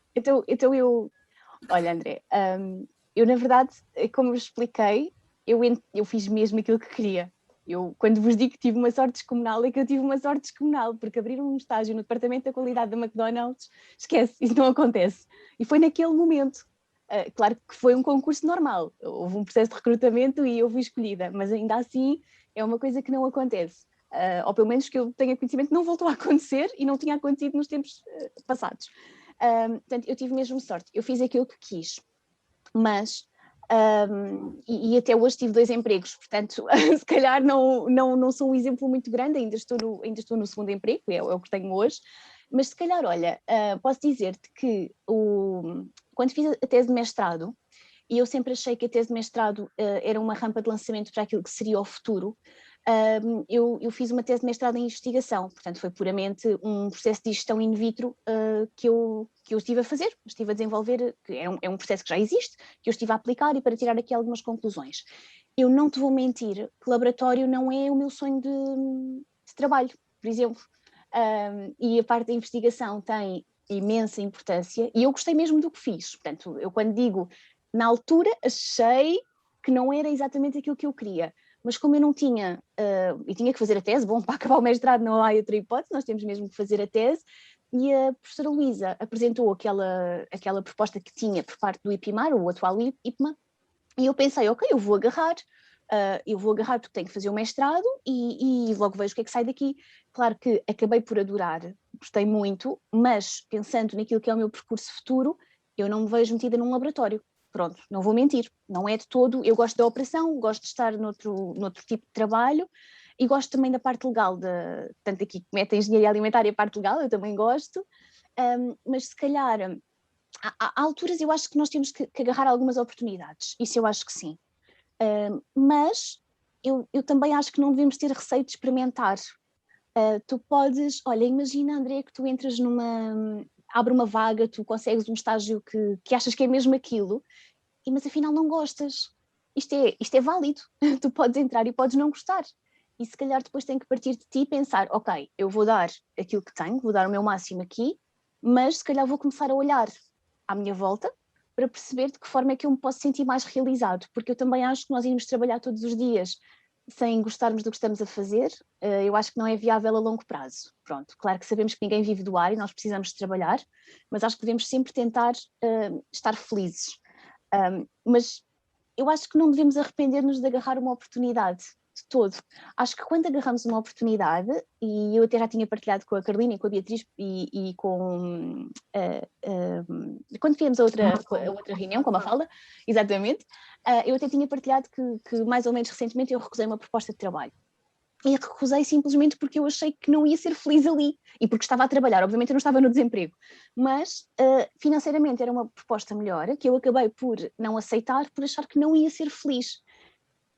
então eu... Olha, André, eu na verdade, como eu expliquei, eu fiz mesmo aquilo que queria. Eu, quando vos digo que tive uma sorte descomunal, é que eu tive uma sorte descomunal, porque abriram um estágio no departamento da qualidade da McDonald's, esquece, isso não acontece. E foi naquele momento. Claro que foi um concurso normal, houve um processo de recrutamento e eu fui escolhida, mas ainda assim é uma coisa que não acontece. Ou pelo menos que eu tenha conhecimento, não voltou a acontecer e não tinha acontecido nos tempos passados. Portanto, eu tive mesmo sorte, eu fiz aquilo que quis, mas, e até hoje tive 2 empregos, portanto, se calhar não sou um exemplo muito grande, ainda estou no segundo emprego, é o que tenho hoje, mas se calhar, olha, posso dizer-te que quando fiz a tese de mestrado, e eu sempre achei que a tese de mestrado era uma rampa de lançamento para aquilo que seria o futuro, eu fiz uma tese de mestrado em investigação, portanto foi puramente um processo de gestão in vitro que eu estive a fazer, estive a desenvolver, que é um processo que já existe, que eu estive a aplicar e para tirar aqui algumas conclusões. Eu não te vou mentir que laboratório não é o meu sonho de trabalho, por exemplo, e a parte da investigação tem imensa importância e eu gostei mesmo do que fiz, portanto eu quando digo, na altura achei que não era exatamente aquilo que eu queria, mas como eu não tinha, e tinha que fazer a tese, bom, para acabar o mestrado não há outra hipótese, nós temos mesmo que fazer a tese, e a professora Luísa apresentou aquela proposta que tinha por parte do IPMAR, o atual IPMA, e eu pensei, ok, eu vou agarrar porque tenho que fazer o mestrado e logo vejo o que é que sai daqui. Claro que acabei por adorar, gostei muito, mas pensando naquilo que é o meu percurso futuro, eu não me vejo metida num laboratório. Pronto, não vou mentir, não é de todo, eu gosto da operação, gosto de estar noutro tipo de trabalho e gosto também da parte legal, tanto aqui que mete a engenharia alimentar e a parte legal, eu também gosto, mas se calhar, há alturas eu acho que nós temos que agarrar algumas oportunidades, isso eu acho que sim, mas eu também acho que não devemos ter receio de experimentar. Tu podes, olha, imagina, André, que tu entras abre uma vaga, tu consegues um estágio que achas que é mesmo aquilo, mas afinal não gostas. Isto é válido, tu podes entrar e podes não gostar. e se calhar depois tem que partir de ti e pensar, ok, eu vou dar aquilo que tenho, vou dar o meu máximo aqui, mas se calhar vou começar a olhar à minha volta para perceber de que forma é que eu me posso sentir mais realizado, porque eu também acho que nós irmos trabalhar todos os dias sem gostarmos do que estamos a fazer, eu acho que não é viável a longo prazo. Pronto, claro que sabemos que ninguém vive do ar e nós precisamos de trabalhar, mas acho que devemos sempre tentar estar felizes. Mas eu acho que não devemos arrepender-nos de agarrar uma oportunidade, de todo. Acho que quando agarramos uma oportunidade, e eu até já tinha partilhado com a Carolina e com a Beatriz e com... quando fizemos a outra reunião, com a Mafalda, exatamente, eu até tinha partilhado que mais ou menos recentemente eu recusei uma proposta de trabalho. E recusei simplesmente porque eu achei que não ia ser feliz ali e porque estava a trabalhar. Obviamente eu não estava no desemprego, mas financeiramente era uma proposta melhor que eu acabei por não aceitar por achar que não ia ser feliz.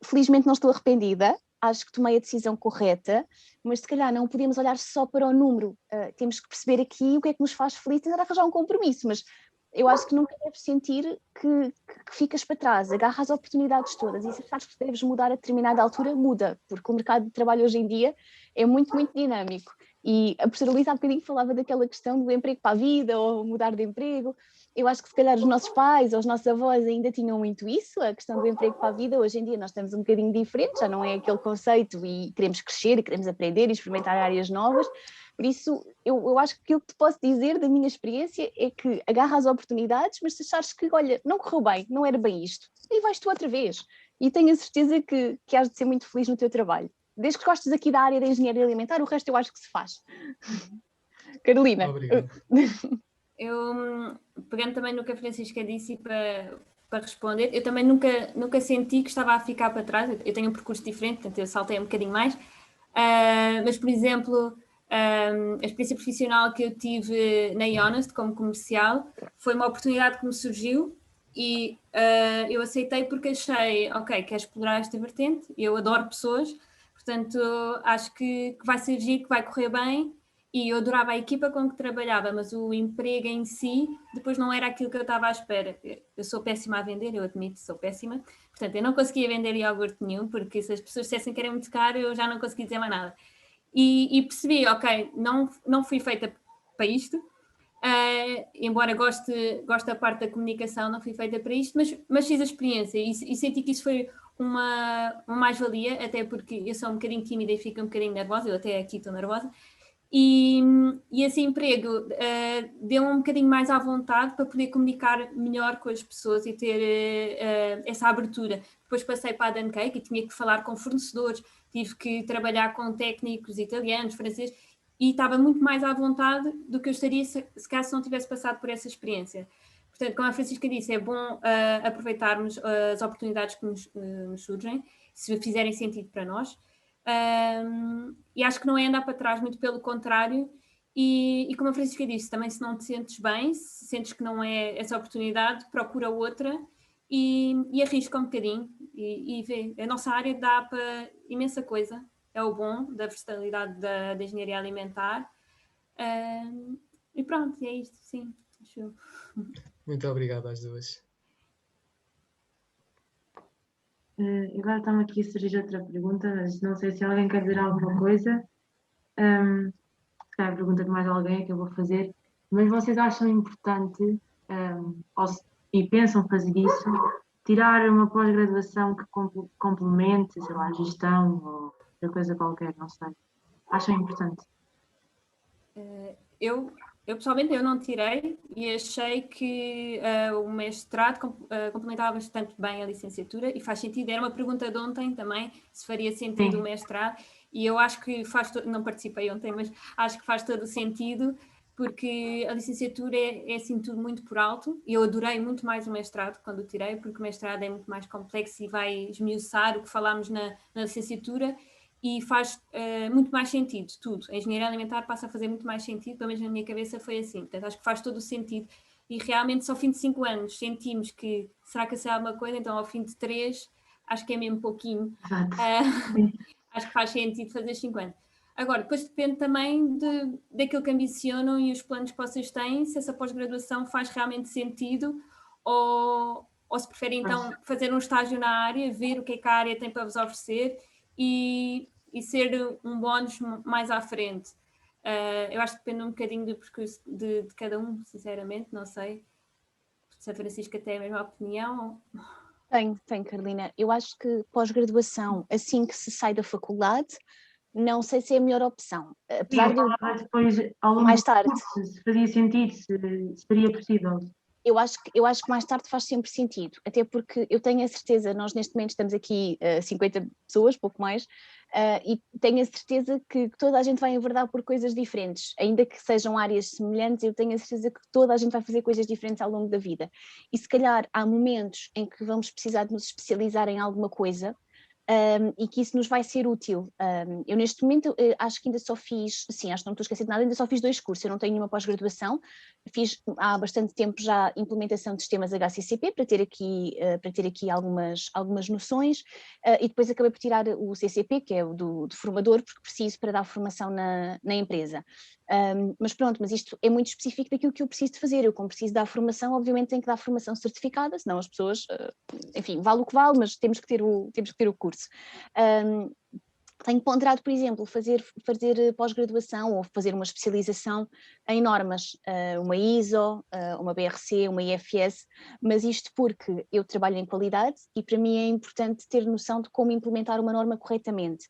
Felizmente não estou arrependida, acho que tomei a decisão correta, mas se calhar não podemos olhar só para o número, temos que perceber aqui o que é que nos faz feliz, tentar arranjar um compromisso, mas eu acho que nunca deves sentir que ficas para trás, agarra as oportunidades todas e se achas que deves mudar a determinada altura, muda, porque o mercado de trabalho hoje em dia é muito, muito dinâmico. E a professora Luísa há bocadinho falava daquela questão do emprego para a vida ou mudar de emprego. Eu acho que se calhar os nossos pais ou os nossos avós ainda tinham muito isso, a questão do emprego para a vida. Hoje em dia nós estamos um bocadinho diferentes, já não é aquele conceito e queremos crescer e queremos aprender e experimentar áreas novas. Por isso, eu acho que aquilo que te posso dizer da minha experiência é que agarra as oportunidades, mas se achares que, olha, não correu bem, não era bem isto, aí vais tu outra vez. E tenho a certeza que has de ser muito feliz no teu trabalho. Desde que gostes aqui da área da engenharia alimentar, o resto eu acho que se faz. Carolina. Obrigado. Eu, pegando também no que a Francisca disse para responder, eu também nunca senti que estava a ficar para trás. Eu tenho um percurso diferente, portanto eu saltei um bocadinho mais. Mas, por exemplo, a experiência profissional que eu tive na Honest como comercial foi uma oportunidade que me surgiu e eu aceitei porque achei, ok, quero explorar esta vertente, eu adoro pessoas, portanto acho que vai ser giro, que vai correr bem. E eu adorava a equipa com que trabalhava, mas o emprego em si depois não era aquilo que eu estava à espera. Eu sou péssima a vender, eu admito, sou péssima. Portanto, eu não conseguia vender iogurte nenhum, porque se as pessoas dissessem que era muito caro, eu já não conseguia dizer mais nada. E percebi, ok, não fui feita para isto, embora goste da parte da comunicação, não fui feita para isto, mas fiz a experiência e senti que isso foi uma mais-valia, até porque eu sou um bocadinho tímida e fico um bocadinho nervosa, eu até aqui estou nervosa. E esse emprego deu-me um bocadinho mais à vontade para poder comunicar melhor com as pessoas e ter essa abertura. Depois passei para a Dan Cake e tinha que falar com fornecedores, tive que trabalhar com técnicos italianos, franceses, e estava muito mais à vontade do que eu estaria se caso não tivesse passado por essa experiência. Portanto, como a Francisca disse, é bom aproveitarmos as oportunidades que nos surgem, se fizerem sentido para nós. E acho que não é andar para trás, muito pelo contrário, e como a Francisca disse, também se não te sentes bem, se sentes que não é essa oportunidade, procura outra e arrisca um bocadinho e vê. A nossa área dá para imensa coisa, é o bom da versatilidade da engenharia alimentar, e pronto, é isto, sim, acho eu. Muito obrigado às duas. Agora está-me aqui a surgir outra pergunta, mas não sei se alguém quer dizer alguma coisa. Se calhar a pergunta de mais alguém é que eu vou fazer. Mas vocês acham importante, e pensam fazer isso, tirar uma pós-graduação que complemente, sei lá, a gestão ou outra coisa qualquer, não sei. Acham importante? Eu pessoalmente eu não tirei e achei que o mestrado complementava bastante bem a licenciatura e faz sentido. Era uma pergunta de ontem também, se faria sentido o mestrado, e eu acho que não participei ontem, mas acho que faz todo o sentido, porque a licenciatura é assim tudo muito por alto, e eu adorei muito mais o mestrado quando o tirei, porque o mestrado é muito mais complexo e vai esmiuçar o que falámos na licenciatura, e faz muito mais sentido, tudo. A engenharia alimentar passa a fazer muito mais sentido, pelo menos na minha cabeça foi assim. Portanto, acho que faz todo o sentido. E realmente, só ao fim de 5 anos, sentimos que, será que eu sei alguma coisa? Então, ao fim de 3, acho que é mesmo pouquinho. Acho que faz sentido fazer 5 anos. Agora, depois depende também daquilo que ambicionam e os planos que vocês têm, se essa pós-graduação faz realmente sentido ou se preferem, então, fazer um estágio na área, ver o que é que a área tem para vos oferecer e e ser um bónus mais à frente. Eu acho que depende um bocadinho do percurso de cada um, sinceramente, não sei se a Francisca tem a mesma opinião. Tenho, Carolina. Eu acho que pós-graduação, assim que se sai da faculdade, não sei se é a melhor opção. Apesar de eu, depois, ao longo mais do tarde, curso, se fazia sentido, se seria possível. eu acho que mais tarde faz sempre sentido, até porque eu tenho a certeza, nós neste momento estamos aqui 50 pessoas, pouco mais, e tenho a certeza que toda a gente vai enverdar por coisas diferentes, ainda que sejam áreas semelhantes, eu tenho a certeza que toda a gente vai fazer coisas diferentes ao longo da vida. E se calhar há momentos em que vamos precisar de nos especializar em alguma coisa, e que isso nos vai ser útil. Eu neste momento acho que ainda só fiz, sim, acho que não estou a esquecer de nada, ainda só fiz 2 cursos, eu não tenho nenhuma pós-graduação, fiz há bastante tempo já implementação de sistemas HCCP para ter aqui algumas noções, e depois acabei por tirar o CCP, que é o do formador, porque preciso para dar formação na empresa. Mas pronto, mas isto é muito específico daquilo que eu preciso de fazer. Eu, como preciso dar formação, obviamente tenho que dar formação certificada, senão as pessoas, enfim, vale o que vale, mas temos que ter o curso. Tenho ponderado, por exemplo, fazer pós-graduação ou fazer uma especialização em normas, uma ISO, uma BRC, uma IFS, mas isto porque eu trabalho em qualidade e para mim é importante ter noção de como implementar uma norma corretamente.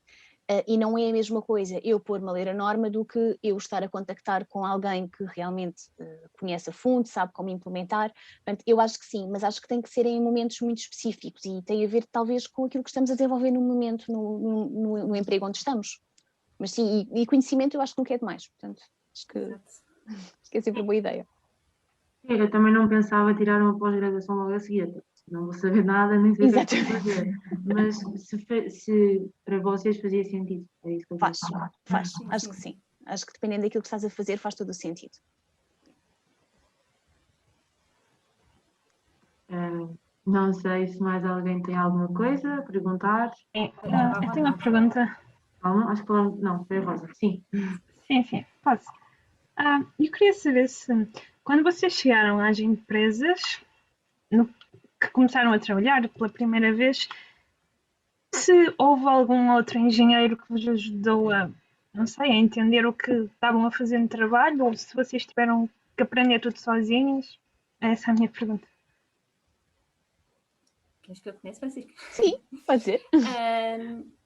E não é a mesma coisa eu pôr-me a ler a norma do que eu estar a contactar com alguém que realmente conhece a fundo, sabe como implementar. Portanto, eu acho que sim, mas acho que tem que ser em momentos muito específicos e tem a ver talvez com aquilo que estamos a desenvolver no momento, no emprego onde estamos. Mas sim, e conhecimento eu acho que nunca é demais, portanto, acho que é sempre uma boa ideia. Eu também não pensava tirar uma pós-graduação logo a seguir, não vou saber nada, nem sei o que é que vou fazer. Mas se para vocês fazia sentido, é isso que eu faz, Sim, acho sim. que sim. Acho que dependendo daquilo que estás a fazer faz todo o sentido. Não sei se mais alguém tem alguma coisa a perguntar. Eu tenho uma pergunta. Calma, acho que não, foi a Rosa. Sim. Sim, posso. Eu queria saber se, quando vocês chegaram às empresas que começaram a trabalhar pela primeira vez, se houve algum outro engenheiro que vos ajudou não sei, a entender o que estavam a fazer no trabalho, ou se vocês tiveram que aprender tudo sozinhos. Essa é a minha pergunta. Queres que eu comece, Francisco? Sim, pode ser.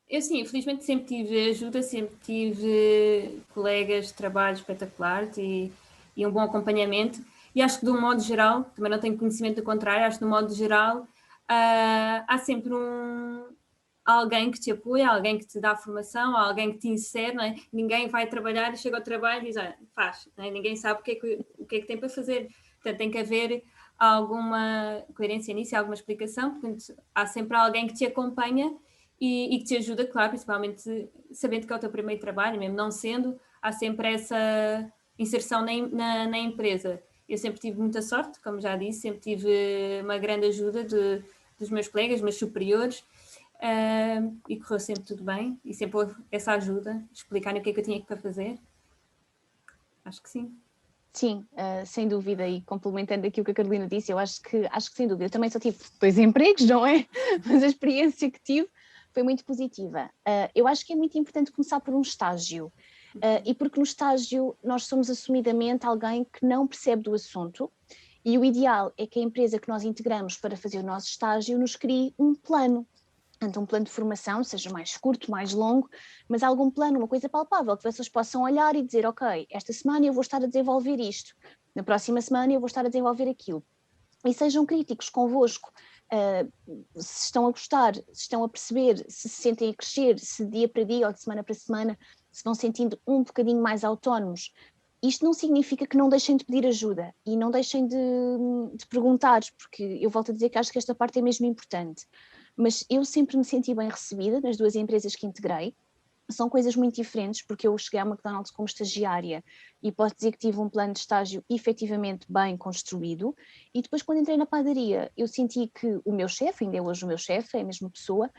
Eu sim, infelizmente sempre tive ajuda, sempre tive colegas de trabalho espetaculares e um bom acompanhamento. E acho que de um modo geral, também não tenho conhecimento do contrário, acho que de um modo geral há sempre alguém que te apoia, alguém que te dá formação, alguém que te insere, não é? Ninguém vai trabalhar e chega ao trabalho e diz, faz, não é? Ninguém sabe o que é que tem para fazer. Portanto, tem que haver alguma coerência nisso, alguma explicação, portanto, há sempre alguém que te acompanha e que te ajuda, claro, principalmente sabendo que é o teu primeiro trabalho, mesmo não sendo, há sempre essa inserção na empresa. Eu sempre tive muita sorte, como já disse, sempre tive uma grande ajuda dos meus colegas, meus superiores, e correu sempre tudo bem, e sempre houve essa ajuda, explicar-me o que é que eu tinha para fazer. Acho que sim. Sim, sem dúvida, e complementando aquilo que a Carolina disse, eu acho que sem dúvida, eu também só tive 2 empregos, não é? Mas a experiência que tive foi muito positiva. Eu acho que é muito importante começar por um estágio, e porque no estágio nós somos assumidamente alguém que não percebe do assunto, e o ideal é que a empresa que nós integramos para fazer o nosso estágio nos crie um plano. Portanto, um plano de formação, seja mais curto, mais longo, mas algum plano, uma coisa palpável, que vocês possam olhar e dizer, ok, esta semana eu vou estar a desenvolver isto, na próxima semana eu vou estar a desenvolver aquilo. E sejam críticos convosco, se estão a gostar, se estão a perceber, se sentem a crescer, se dia para dia ou de semana para semana se vão sentindo um bocadinho mais autónomos. Isto não significa que não deixem de pedir ajuda e não deixem de perguntar, porque eu volto a dizer que acho que esta parte é mesmo importante. Mas eu sempre me senti bem recebida nas 2 empresas que integrei. São coisas muito diferentes, porque eu cheguei à McDonald's como estagiária e posso dizer que tive um plano de estágio efetivamente bem construído, e depois quando entrei na padaria eu senti que o meu chefe, ainda é hoje o meu chefe, é a mesma pessoa,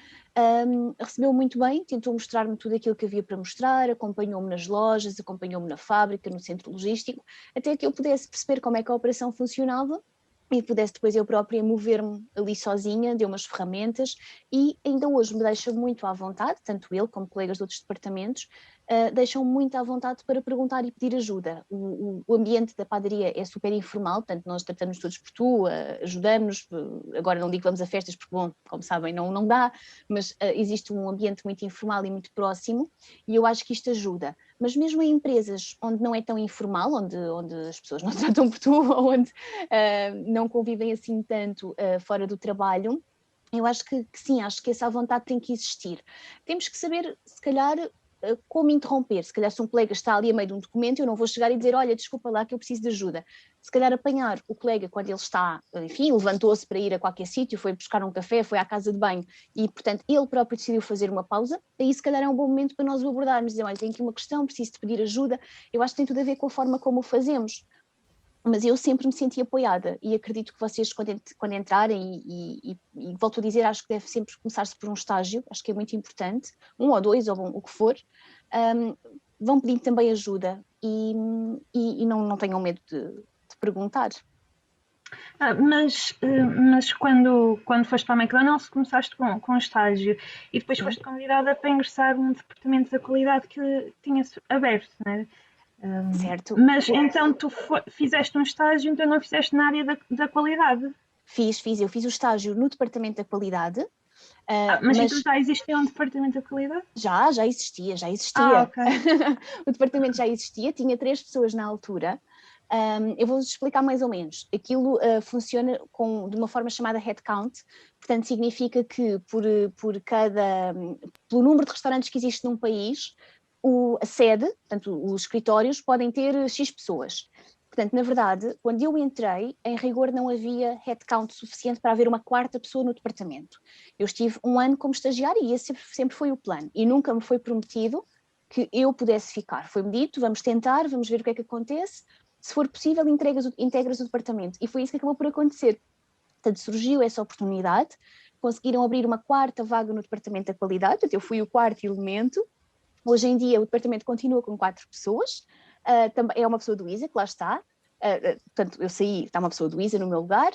recebeu muito bem, tentou mostrar-me tudo aquilo que havia para mostrar, acompanhou-me nas lojas, acompanhou-me na fábrica, no centro logístico, até que eu pudesse perceber como é que a operação funcionava e pudesse depois eu própria mover-me ali sozinha, deu umas ferramentas e ainda hoje me deixa muito à vontade, tanto ele como colegas de outros departamentos, deixam muito à vontade para perguntar e pedir ajuda. O ambiente da padaria é super informal, portanto nós tratamos todos por tu, ajudamos, agora não digo que vamos a festas porque, bom, como sabem, não dá, mas existe um ambiente muito informal e muito próximo e eu acho que isto ajuda. Mas mesmo em empresas onde não é tão informal, onde as pessoas não tratam por tu, ou onde não convivem assim tanto fora do trabalho, eu acho que sim, acho que essa vontade tem que existir. Temos que saber, se calhar, como interromper. Se calhar se um colega está ali a meio de um documento, eu não vou chegar e dizer, olha, desculpa lá que eu preciso de ajuda. Se calhar apanhar o colega quando ele está, enfim, levantou-se para ir a qualquer sítio, foi buscar um café, foi à casa de banho e, portanto, ele próprio decidiu fazer uma pausa, aí se calhar é um bom momento para nós o abordarmos, dizer, olha, tenho aqui uma questão, preciso de pedir ajuda. Eu acho que tem tudo a ver com a forma como o fazemos. Mas eu sempre me senti apoiada e acredito que vocês, quando entrarem, e volto a dizer, acho que deve sempre começar-se por um estágio, acho que é muito importante, 1 ou 2, ou o que for, vão pedindo também ajuda e não tenham medo de perguntar. Mas quando foste para a McDonald's começaste com um estágio e depois foste convidada para ingressar num departamento da qualidade que tinha aberto, não é? Certo. Mas então tu fizeste um estágio, então não fizeste na área da qualidade? Eu fiz o estágio no departamento da qualidade. Mas então já existia um departamento da qualidade? Já existia. Ok. O departamento já existia, tinha 3 pessoas na altura. Eu vou-vos explicar mais ou menos. Aquilo funciona de uma forma chamada headcount, portanto significa que pelo número de restaurantes que existe num país, a sede, portanto os escritórios, podem ter X pessoas. Portanto, na verdade, quando eu entrei, em rigor não havia headcount suficiente para haver uma 4ª pessoa no departamento. Eu estive 1 ano como estagiária e esse sempre foi o plano. E nunca me foi prometido que eu pudesse ficar. Foi-me dito, vamos tentar, vamos ver o que é que acontece. Se for possível, integras o departamento. E foi isso que acabou por acontecer. Portanto, surgiu essa oportunidade, conseguiram abrir uma 4ª vaga no departamento da qualidade, portanto, eu fui o 4º elemento. Hoje em dia o departamento continua com 4 pessoas, é uma pessoa do ISA que lá está, portanto eu saí, está uma pessoa do ISA no meu lugar,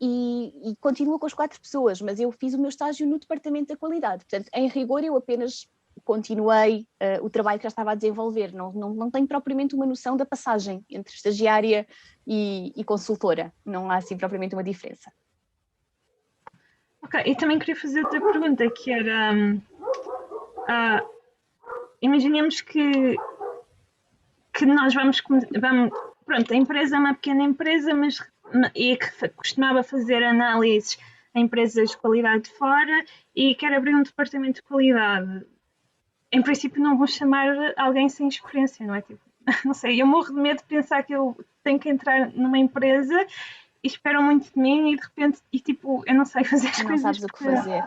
e continua com as 4 pessoas, mas eu fiz o meu estágio no departamento da qualidade, portanto em rigor eu apenas continuei o trabalho que já estava a desenvolver, não tenho propriamente uma noção da passagem entre estagiária e consultora, não há assim propriamente uma diferença. Ok, e também queria fazer outra pergunta, que era... imaginemos que nós vamos, pronto, a empresa é uma pequena empresa, e que costumava fazer análises a empresas de qualidade de fora e quer abrir um departamento de qualidade. Em princípio não vou chamar alguém sem experiência, não é? Tipo, não sei, eu morro de medo de pensar que eu tenho que entrar numa empresa e esperam muito de mim e de repente, eu não sei fazer as coisas. Não sabes o que fazer.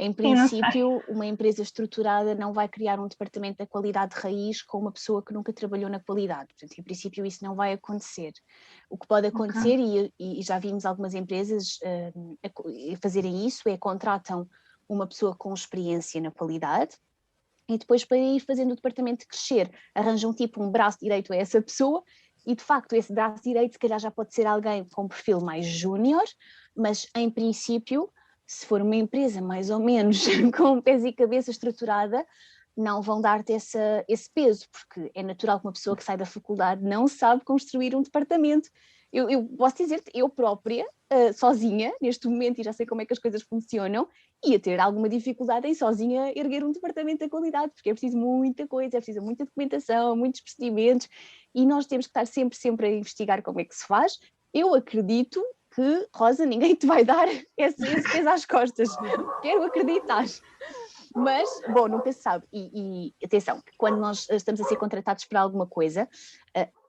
Em princípio, uma empresa estruturada não vai criar um departamento da qualidade de raiz com uma pessoa que nunca trabalhou na qualidade. Portanto, em princípio, isso não vai acontecer. O que pode acontecer, e já vimos algumas empresas fazerem isso, é contratam uma pessoa com experiência na qualidade e depois, para ir fazendo o departamento crescer, arranjam um braço direito a essa pessoa. E, de facto, esse braço direito, se calhar, já pode ser alguém com um perfil mais júnior, mas, em princípio, se for uma empresa mais ou menos com pés e cabeça estruturada, não vão dar-te esse peso, porque é natural que uma pessoa que sai da faculdade não sabe construir um departamento. Eu posso dizer-te, eu própria, sozinha, neste momento, e já sei como é que as coisas funcionam, ia ter alguma dificuldade em sozinha erguer um departamento de qualidade, porque é preciso muita coisa, é preciso muita documentação, muitos procedimentos, e nós temos que estar sempre a investigar como é que se faz. Eu acredito que, Rosa, ninguém te vai dar esse peso às costas, quero acreditar. Mas, bom, nunca se sabe. E atenção, quando nós estamos a ser contratados para alguma coisa,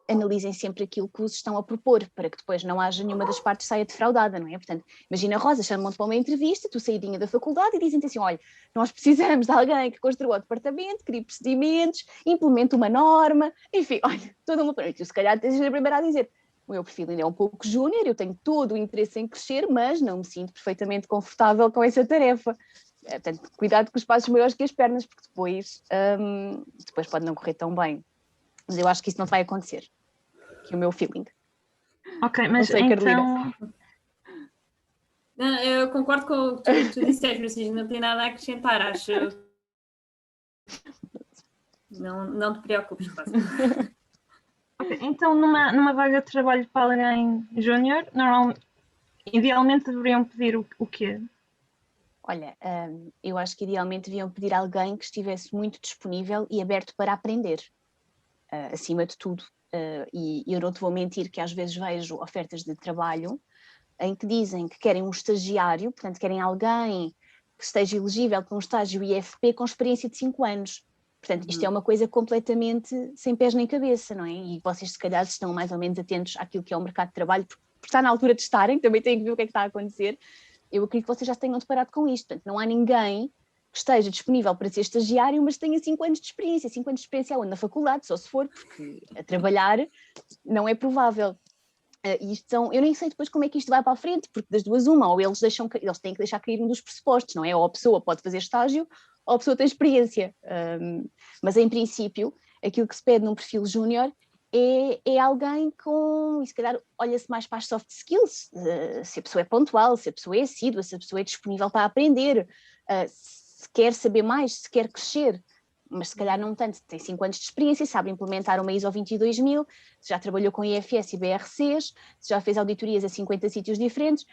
analisem sempre aquilo que vos estão a propor, para que depois não haja nenhuma das partes saia defraudada, não é? Portanto, imagina, Rosa, chamam-te para uma entrevista, tu saidinha da faculdade e dizem-te assim, olha, nós precisamos de alguém que construa o departamento, crie procedimentos, implemente uma norma, enfim, olha, toda uma... E tu se calhar tens a primeira a dizer, o meu perfil ainda é um pouco júnior, eu tenho todo o interesse em crescer, mas não me sinto perfeitamente confortável com essa tarefa. Portanto, cuidado com os passos maiores que as pernas, porque depois pode não correr tão bem. Mas eu acho que isso não vai acontecer. Que é o meu feeling. Ok, Não mas sei, Carolina. então... Não, eu concordo com o que tu disseste, Francisco, não tem nada a acrescentar, acho. Não te preocupes, Rosa. Ok, então numa vaga de trabalho para alguém júnior, idealmente deveriam pedir o quê? Olha, eu acho que idealmente deviam pedir alguém que estivesse muito disponível e aberto para aprender, acima de tudo. E eu não te vou mentir que às vezes vejo ofertas de trabalho em que dizem que querem um estagiário, portanto querem alguém que esteja elegível para um estágio IFP com experiência de 5 anos. Portanto, isto é uma coisa completamente sem pés nem cabeça, não é? E vocês se calhar estão mais ou menos atentos àquilo que é o mercado de trabalho, porque está na altura de estarem, também têm que ver o que é que está a acontecer. Eu acredito que vocês já se tenham deparado com isto. Portanto, não há ninguém que esteja disponível para ser estagiário, mas tenha 5 anos de experiência. 5 anos de experiência onde? Na faculdade, só se for, porque a trabalhar não é provável. Eu nem sei depois como é que isto vai para a frente, porque das duas uma, ou eles têm que deixar cair um dos pressupostos, não é? Ou a pessoa pode fazer estágio, ou a pessoa tem experiência. Mas em princípio, aquilo que se pede num perfil júnior é alguém com, e se calhar olha-se mais para as soft skills, se a pessoa é pontual, se a pessoa é assídua, se a pessoa é disponível para aprender, se quer saber mais, se quer crescer. Mas se calhar não tanto, tem 5 anos de experiência, sabe implementar uma ISO 22000, já trabalhou com IFS e BRCs, já fez auditorias a 50 sítios diferentes,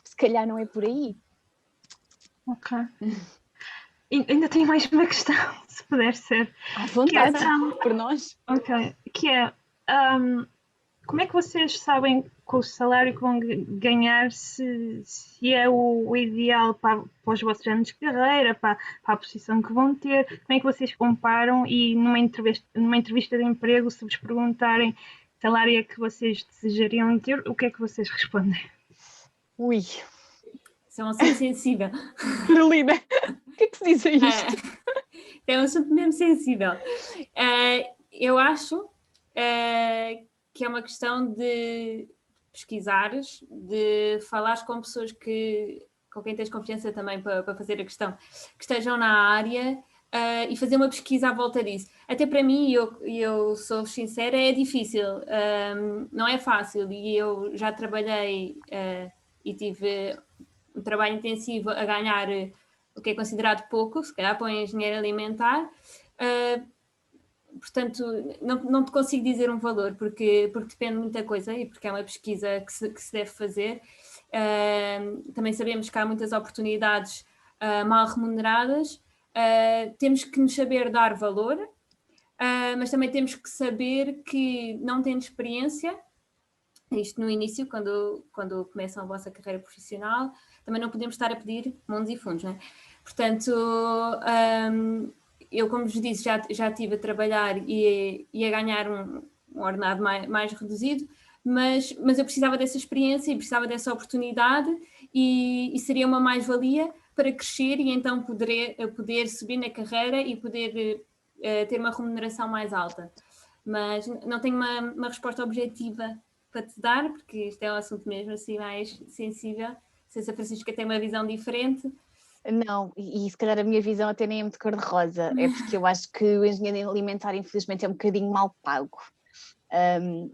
se calhar não é por aí. Ok. Ainda tenho mais uma questão, se puder ser. À vontade, por nós. Ok, que é, como é que vocês sabem com o salário que vão ganhar se é o ideal para os vossos anos de carreira, para a posição que vão ter? Como é que vocês comparam e numa entrevista de emprego, se vos perguntarem que salário é que vocês desejariam ter, o que é que vocês respondem? Ui. Isso é um assunto sensível. Carolina, o que é que se diz a isto? É um assunto mesmo sensível. Eu acho que é uma questão de pesquisares, de falares com pessoas com quem tens confiança também para fazer a questão, que estejam na área e fazer uma pesquisa à volta disso. Até para mim, eu sou sincera, é difícil, não é fácil, e eu já trabalhei e tive um trabalho intensivo a ganhar o que é considerado pouco, se calhar para um engenheiro alimentar. Portanto, não te consigo dizer um valor, porque depende de muita coisa e porque é uma pesquisa que se deve fazer. Também sabemos que há muitas oportunidades mal remuneradas. Temos que nos saber dar valor, mas também temos que saber que, não tendo experiência, isto no início, quando começam a vossa carreira profissional, também não podemos estar a pedir mundos e fundos, não é? Portanto, eu, como vos disse, já estive a trabalhar e a ganhar um ordenado mais reduzido, mas eu precisava dessa experiência e precisava dessa oportunidade e seria uma mais-valia para crescer e então poder subir na carreira e poder ter uma remuneração mais alta. Mas não tenho uma resposta objetiva para te dar, porque isto é um assunto mesmo assim mais sensível. Não sei se a Francisca tem uma visão diferente. Não, e se calhar a minha visão até nem é muito cor-de-rosa, é porque eu acho que o engenheiro alimentar infelizmente é um bocadinho mal pago.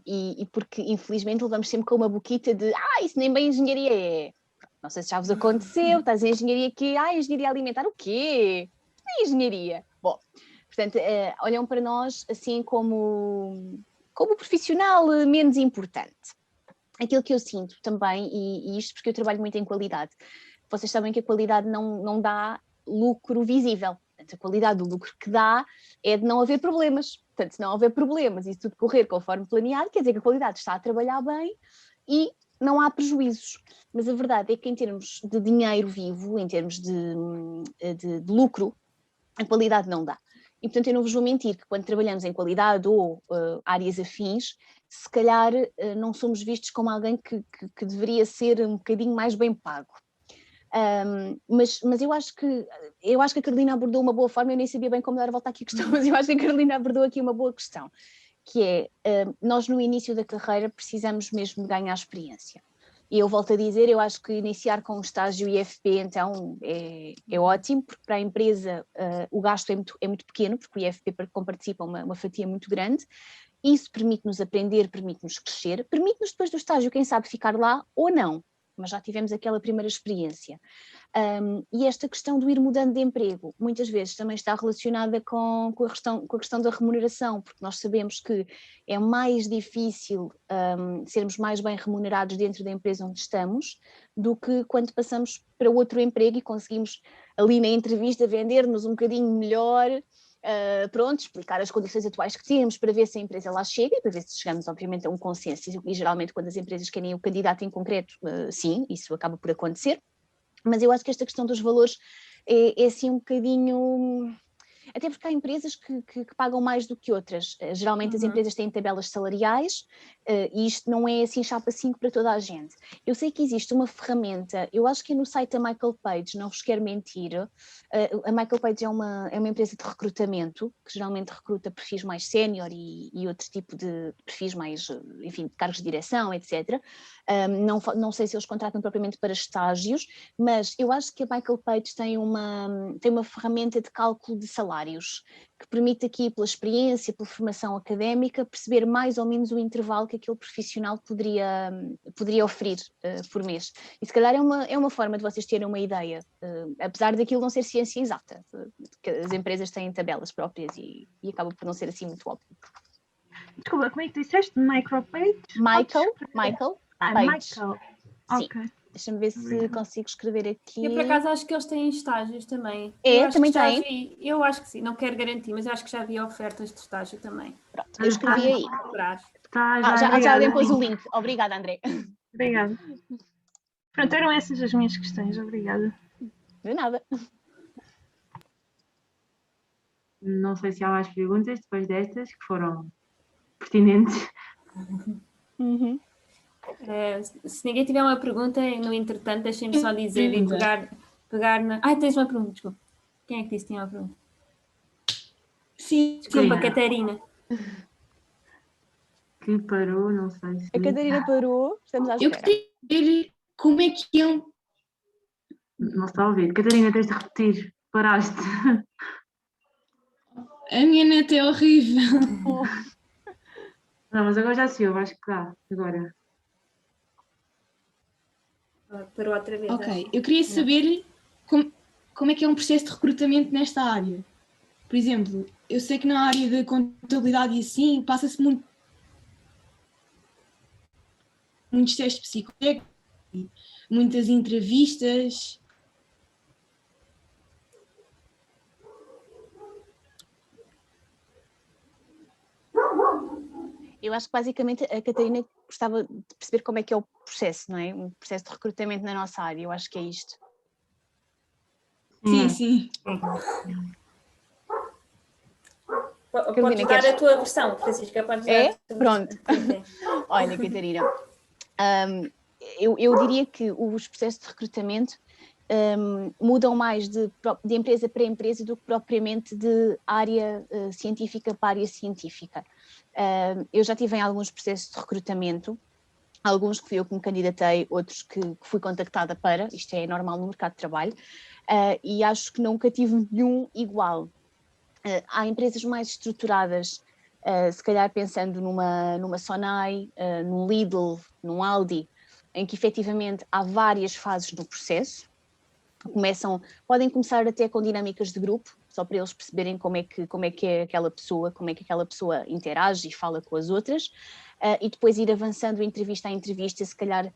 E porque infelizmente levamos sempre com uma boquita de isso nem bem engenharia é. Não sei se já vos aconteceu, estás em engenharia que engenharia alimentar, o quê? Nem engenharia. Bom, portanto, olham para nós assim como profissional menos importante. Aquilo que eu sinto também, e isto porque eu trabalho muito em qualidade, vocês sabem que a qualidade não dá lucro visível. Portanto, a qualidade do lucro que dá é de não haver problemas. Portanto, se não houver problemas e se tudo correr conforme planeado, quer dizer que a qualidade está a trabalhar bem e não há prejuízos. Mas a verdade é que em termos de dinheiro vivo, em termos de lucro, a qualidade não dá. E, portanto, eu não vos vou mentir que quando trabalhamos em qualidade ou áreas afins, se calhar não somos vistos como alguém que deveria ser um bocadinho mais bem pago. Mas eu acho que a Carolina abordou uma boa forma, eu nem sabia bem como dar a volta aqui a questão, mas eu acho que a Carolina abordou aqui uma boa questão, que é, nós no início da carreira precisamos mesmo de ganhar experiência. E eu volto a dizer, eu acho que iniciar com um estágio IFP então é ótimo, porque para a empresa o gasto é muito pequeno, porque o IFP, como participa, uma fatia muito grande, Isso permite-nos aprender, permite-nos crescer, permite-nos depois do estágio, quem sabe, ficar lá ou não, mas já tivemos aquela primeira experiência. E esta questão do ir mudando de emprego, muitas vezes também está relacionada com a questão da remuneração, porque nós sabemos que é mais difícil sermos mais bem remunerados dentro da empresa onde estamos, do que quando passamos para outro emprego e conseguimos ali na entrevista vender-nos um bocadinho melhor, pronto, explicar as condições atuais que temos para ver se a empresa lá chega e para ver se chegamos obviamente a um consenso, e geralmente quando as empresas querem o candidato em concreto, sim, isso acaba por acontecer, mas eu acho que esta questão dos valores é assim um bocadinho... Até porque há empresas que pagam mais do que outras. Geralmente as empresas têm tabelas salariais e isto não é assim chapa 5 para toda a gente. Eu sei que existe uma ferramenta, eu acho que é no site da Michael Page, não vos quero mentir. A Michael Page é uma empresa de recrutamento, que geralmente recruta perfis mais sénior e outro tipo de perfis mais, enfim, de cargos de direção, etc. Não sei se eles contratam propriamente para estágios, mas eu acho que a Michael Page tem uma ferramenta de cálculo de salários, que permite aqui, pela experiência, pela formação académica, perceber mais ou menos o intervalo que aquele profissional poderia oferir por mês. E se calhar é uma forma de vocês terem uma ideia, apesar daquilo não ser ciência exata, que as empresas têm tabelas próprias e acaba por não ser assim muito óbvio. Desculpa, como é que disseste? Micropage? Michael Page. Michael. Sim. Ok. Deixa-me ver se consigo escrever aqui. Eu, por acaso, acho que eles têm estágios também. Também tem? Eu acho que sim, não quero garantir, mas eu acho que já vi ofertas de estágio também. Pronto, eu escrevi aí. Já alguém pôs o link. Obrigada, André. Obrigada. Pronto, eram essas as minhas questões. Obrigada. De nada. Não sei se há mais perguntas depois destas, que foram pertinentes. Se ninguém tiver uma pergunta, no entretanto, deixem-me só dizer e pegar na... tens uma pergunta, desculpa. Quem é que disse que tinha uma pergunta? Sim. Desculpa, Catarina. Que parou, não sei se... A Catarina parou, estamos à espera. Eu queria ver como é que é um... Não está a ouvir. Catarina, tens de repetir. Paraste. A minha net é horrível. Não, mas agora já se ouve, acho que dá. Agora. Parou outra vez. Ok, eu queria saber como é que é um processo de recrutamento nesta área. Por exemplo, eu sei que na área de contabilidade e assim, passa-se muitos testes psicotécnicos, muitas entrevistas. Eu acho que basicamente a Catarina gostava de perceber como é que é o processo, não é? Um processo de recrutamento na nossa área, eu acho que é isto. Sim. Podes dar a tua versão, Francisca. Podes dar Pronto. Olha, Catarina, eu diria que os processos de recrutamento mudam mais de empresa para empresa do que propriamente de área científica para área científica. Eu já tive em alguns processos de recrutamento, alguns que fui eu que me candidatei, outros que fui contactada para, isto é normal no mercado de trabalho, e acho que nunca tive nenhum igual. Há empresas mais estruturadas, se calhar pensando numa Sonai, num Lidl, num Aldi, em que efetivamente há várias fases no processo. Podem começar até com dinâmicas de grupo, só para eles perceberem como é que é aquela pessoa, como é que aquela pessoa interage e fala com as outras, e depois ir avançando entrevista a entrevista, se calhar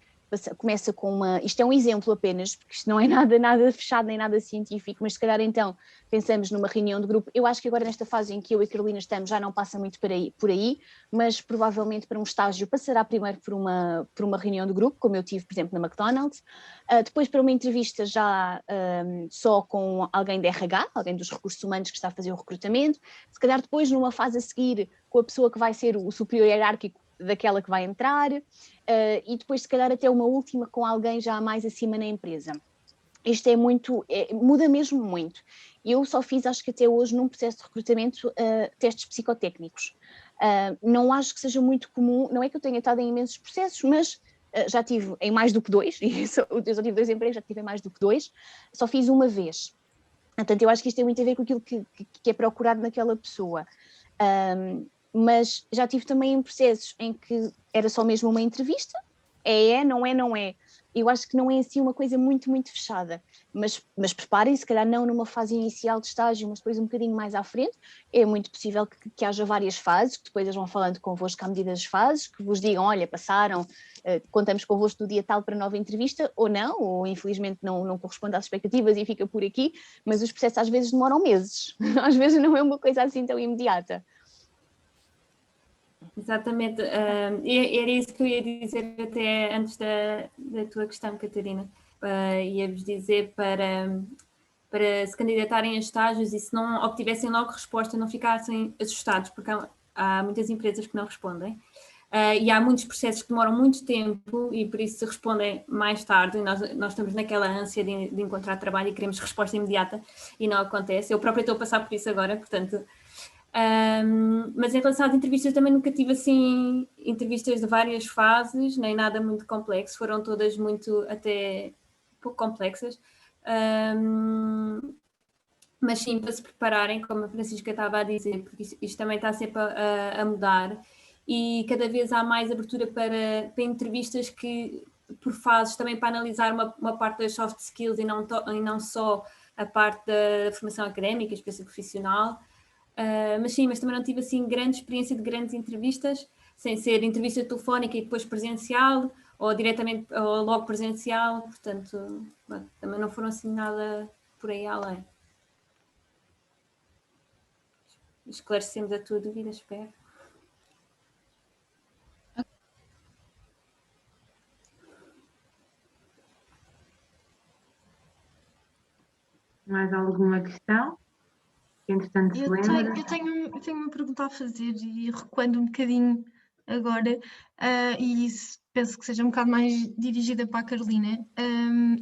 começa com uma... Isto é um exemplo apenas, porque isto não é nada fechado nem nada científico, mas se calhar então pensamos numa reunião de grupo. Eu acho que agora nesta fase em que eu e a Carolina estamos já não passa muito por aí, mas provavelmente para um estágio passará primeiro por uma reunião de grupo, como eu tive, por exemplo, na McDonald's, depois para uma entrevista já só com alguém de RH, alguém dos recursos humanos que está a fazer o recrutamento, se calhar depois numa fase a seguir com a pessoa que vai ser o superior hierárquico daquela que vai entrar, e depois se calhar até uma última com alguém já mais acima na empresa. Isto muda mesmo muito. Eu só fiz, acho que até hoje, num processo de recrutamento, testes psicotécnicos. Não acho que seja muito comum, não é que eu tenha estado em imensos processos, mas já tive em mais do que 2, e eu só tive 2 empregos, já tive em mais do que 2, só fiz uma vez. Portanto, eu acho que isto tem muito a ver com aquilo que é procurado naquela pessoa. mas já tive também em processos em que era só mesmo uma entrevista, não é. Eu acho que não é assim uma coisa muito, muito fechada, mas preparem-se, se calhar não numa fase inicial de estágio, mas depois um bocadinho mais à frente. É muito possível que haja várias fases, que depois eles vão falando convosco à medida das fases, que vos digam, olha, passaram, contamos convosco do dia tal para nova entrevista, ou não, ou infelizmente não corresponde às expectativas e fica por aqui, mas os processos às vezes demoram meses, às vezes não é uma coisa assim tão imediata. Exatamente, era isso que eu ia dizer até antes da tua questão, Catarina. Ia-vos dizer para se candidatarem a estágios e se não obtivessem logo resposta, não ficassem assustados, porque há muitas empresas que não respondem. E há muitos processos que demoram muito tempo e por isso se respondem mais tarde. Nós estamos naquela ânsia de encontrar trabalho e queremos resposta imediata e não acontece. Eu própria estou a passar por isso agora, portanto... mas em relação às entrevistas também nunca tive assim entrevistas de várias fases, nem nada muito complexo, foram todas até pouco complexas, mas sim para se prepararem, como a Francisca estava a dizer, porque isto também está sempre a mudar e cada vez há mais abertura para entrevistas por fases também para analisar uma parte das soft skills e não só a parte da formação académica, experiência profissional. Mas também não tive assim grande experiência de grandes entrevistas, sem ser entrevista telefónica e depois presencial, ou diretamente, ou logo presencial, portanto, também não foram assim nada por aí além. Esclarecemos a tua dúvida, espero. Mais alguma questão? Entretanto, se lembra? Eu tenho uma pergunta a fazer e recuando um bocadinho agora, e isso penso que seja um bocado mais dirigida para a Carolina.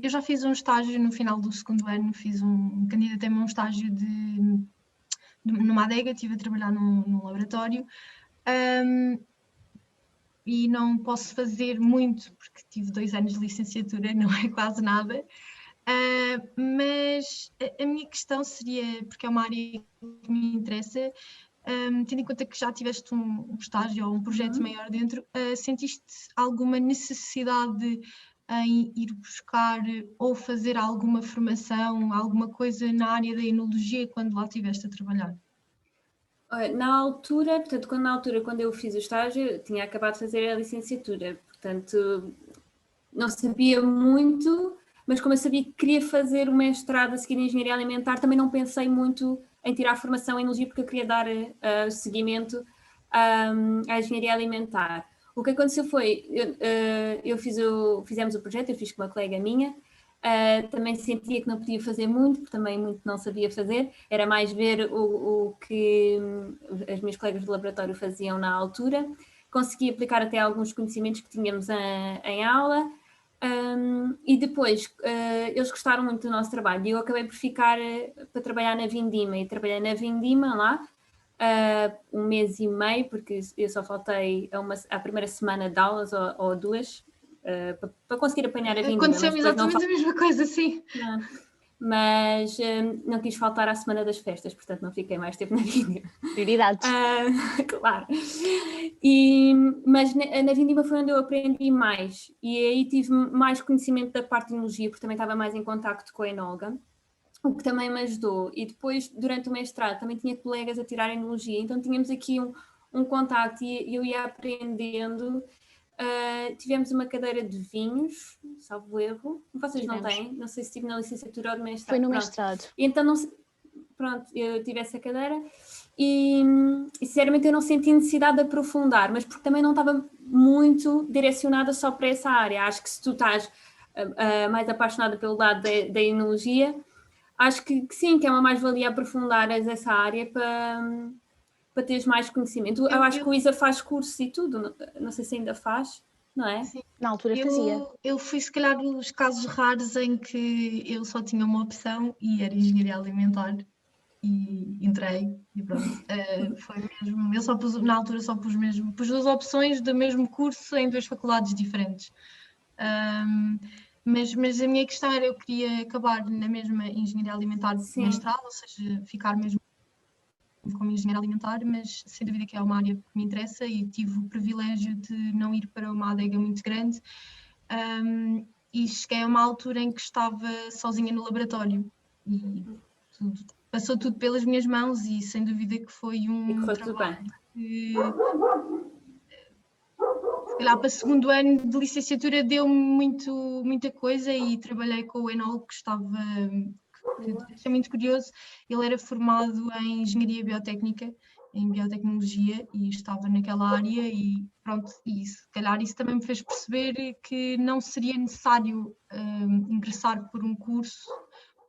Eu já fiz um estágio no final do segundo ano, candidatei-me a um estágio numa adega, estive a trabalhar num laboratório, e não posso fazer muito porque tive 2 anos de licenciatura, não é quase nada. Mas a minha questão seria, porque é uma área que me interessa, tendo em conta que já tiveste um estágio ou um projeto maior dentro, sentiste alguma necessidade em ir buscar ou fazer alguma formação, alguma coisa na área da enologia quando lá estiveste a trabalhar? Na altura, quando eu fiz o estágio, tinha acabado de fazer a licenciatura, portanto não sabia muito, mas como eu sabia que queria fazer o mestrado a seguir em Engenharia Alimentar, também não pensei muito em tirar formação em Enologia, porque eu queria dar seguimento à Engenharia Alimentar. O que aconteceu foi, fizemos o projeto, eu fiz com uma colega minha, também sentia que não podia fazer muito, porque também muito não sabia fazer, era mais ver o que as minhas colegas do laboratório faziam na altura, consegui aplicar até alguns conhecimentos que tínhamos em aula, e depois eles gostaram muito do nosso trabalho e eu acabei por ficar para trabalhar na Vindima, e trabalhei na Vindima lá 1 mês e meio, porque eu só faltei à primeira semana de aulas ou 2 para conseguir apanhar a Vindima. Aconteceu-me exatamente a mesma coisa, sim. Mas não quis faltar à semana das festas, portanto não fiquei mais tempo na Vindima. Prioridades. Claro. Mas na Vindima foi onde eu aprendi mais e aí tive mais conhecimento da parte de enologia, porque também estava mais em contacto com a enóloga, o que também me ajudou. E depois, durante o mestrado, também tinha colegas a tirar enologia, então tínhamos aqui um contacto e eu ia aprendendo. Tivemos uma cadeira de vinhos, salvo erro. Vocês não têm? Não sei se estive na licenciatura ou no mestrado. Foi no mestrado. E então, eu tive essa cadeira e sinceramente eu não senti necessidade de aprofundar, mas porque também não estava muito direcionada só para essa área. Acho que se tu estás mais apaixonada pelo lado da enologia, acho que sim, que é uma mais-valia aprofundares essa área para teres mais conhecimento. Eu acho que o ISA faz curso e tudo, não sei se ainda faz, não é? Sim. Na altura fazia. Eu fui, se calhar, os casos raros em que eu só tinha uma opção e era Engenharia Alimentar e entrei e pronto. Foi mesmo, eu só pus, na altura só pus 2 opções do mesmo curso em 2 faculdades diferentes. Mas a minha questão era, eu queria acabar na mesma Engenharia Alimentar mestral, ou seja, ficar mesmo como engenheira alimentar, mas sem dúvida que é uma área que me interessa e tive o privilégio de não ir para uma adega muito grande. E cheguei a uma altura em que estava sozinha no laboratório e passou tudo pelas minhas mãos e sem dúvida que foi um trabalho que, se calhar para o segundo ano de licenciatura deu-me muita coisa e trabalhei com o Enol, que achei muito curioso. Ele era formado em engenharia biotécnica, em biotecnologia, e estava naquela área e pronto, e se calhar isso também me fez perceber que não seria necessário ingressar por um curso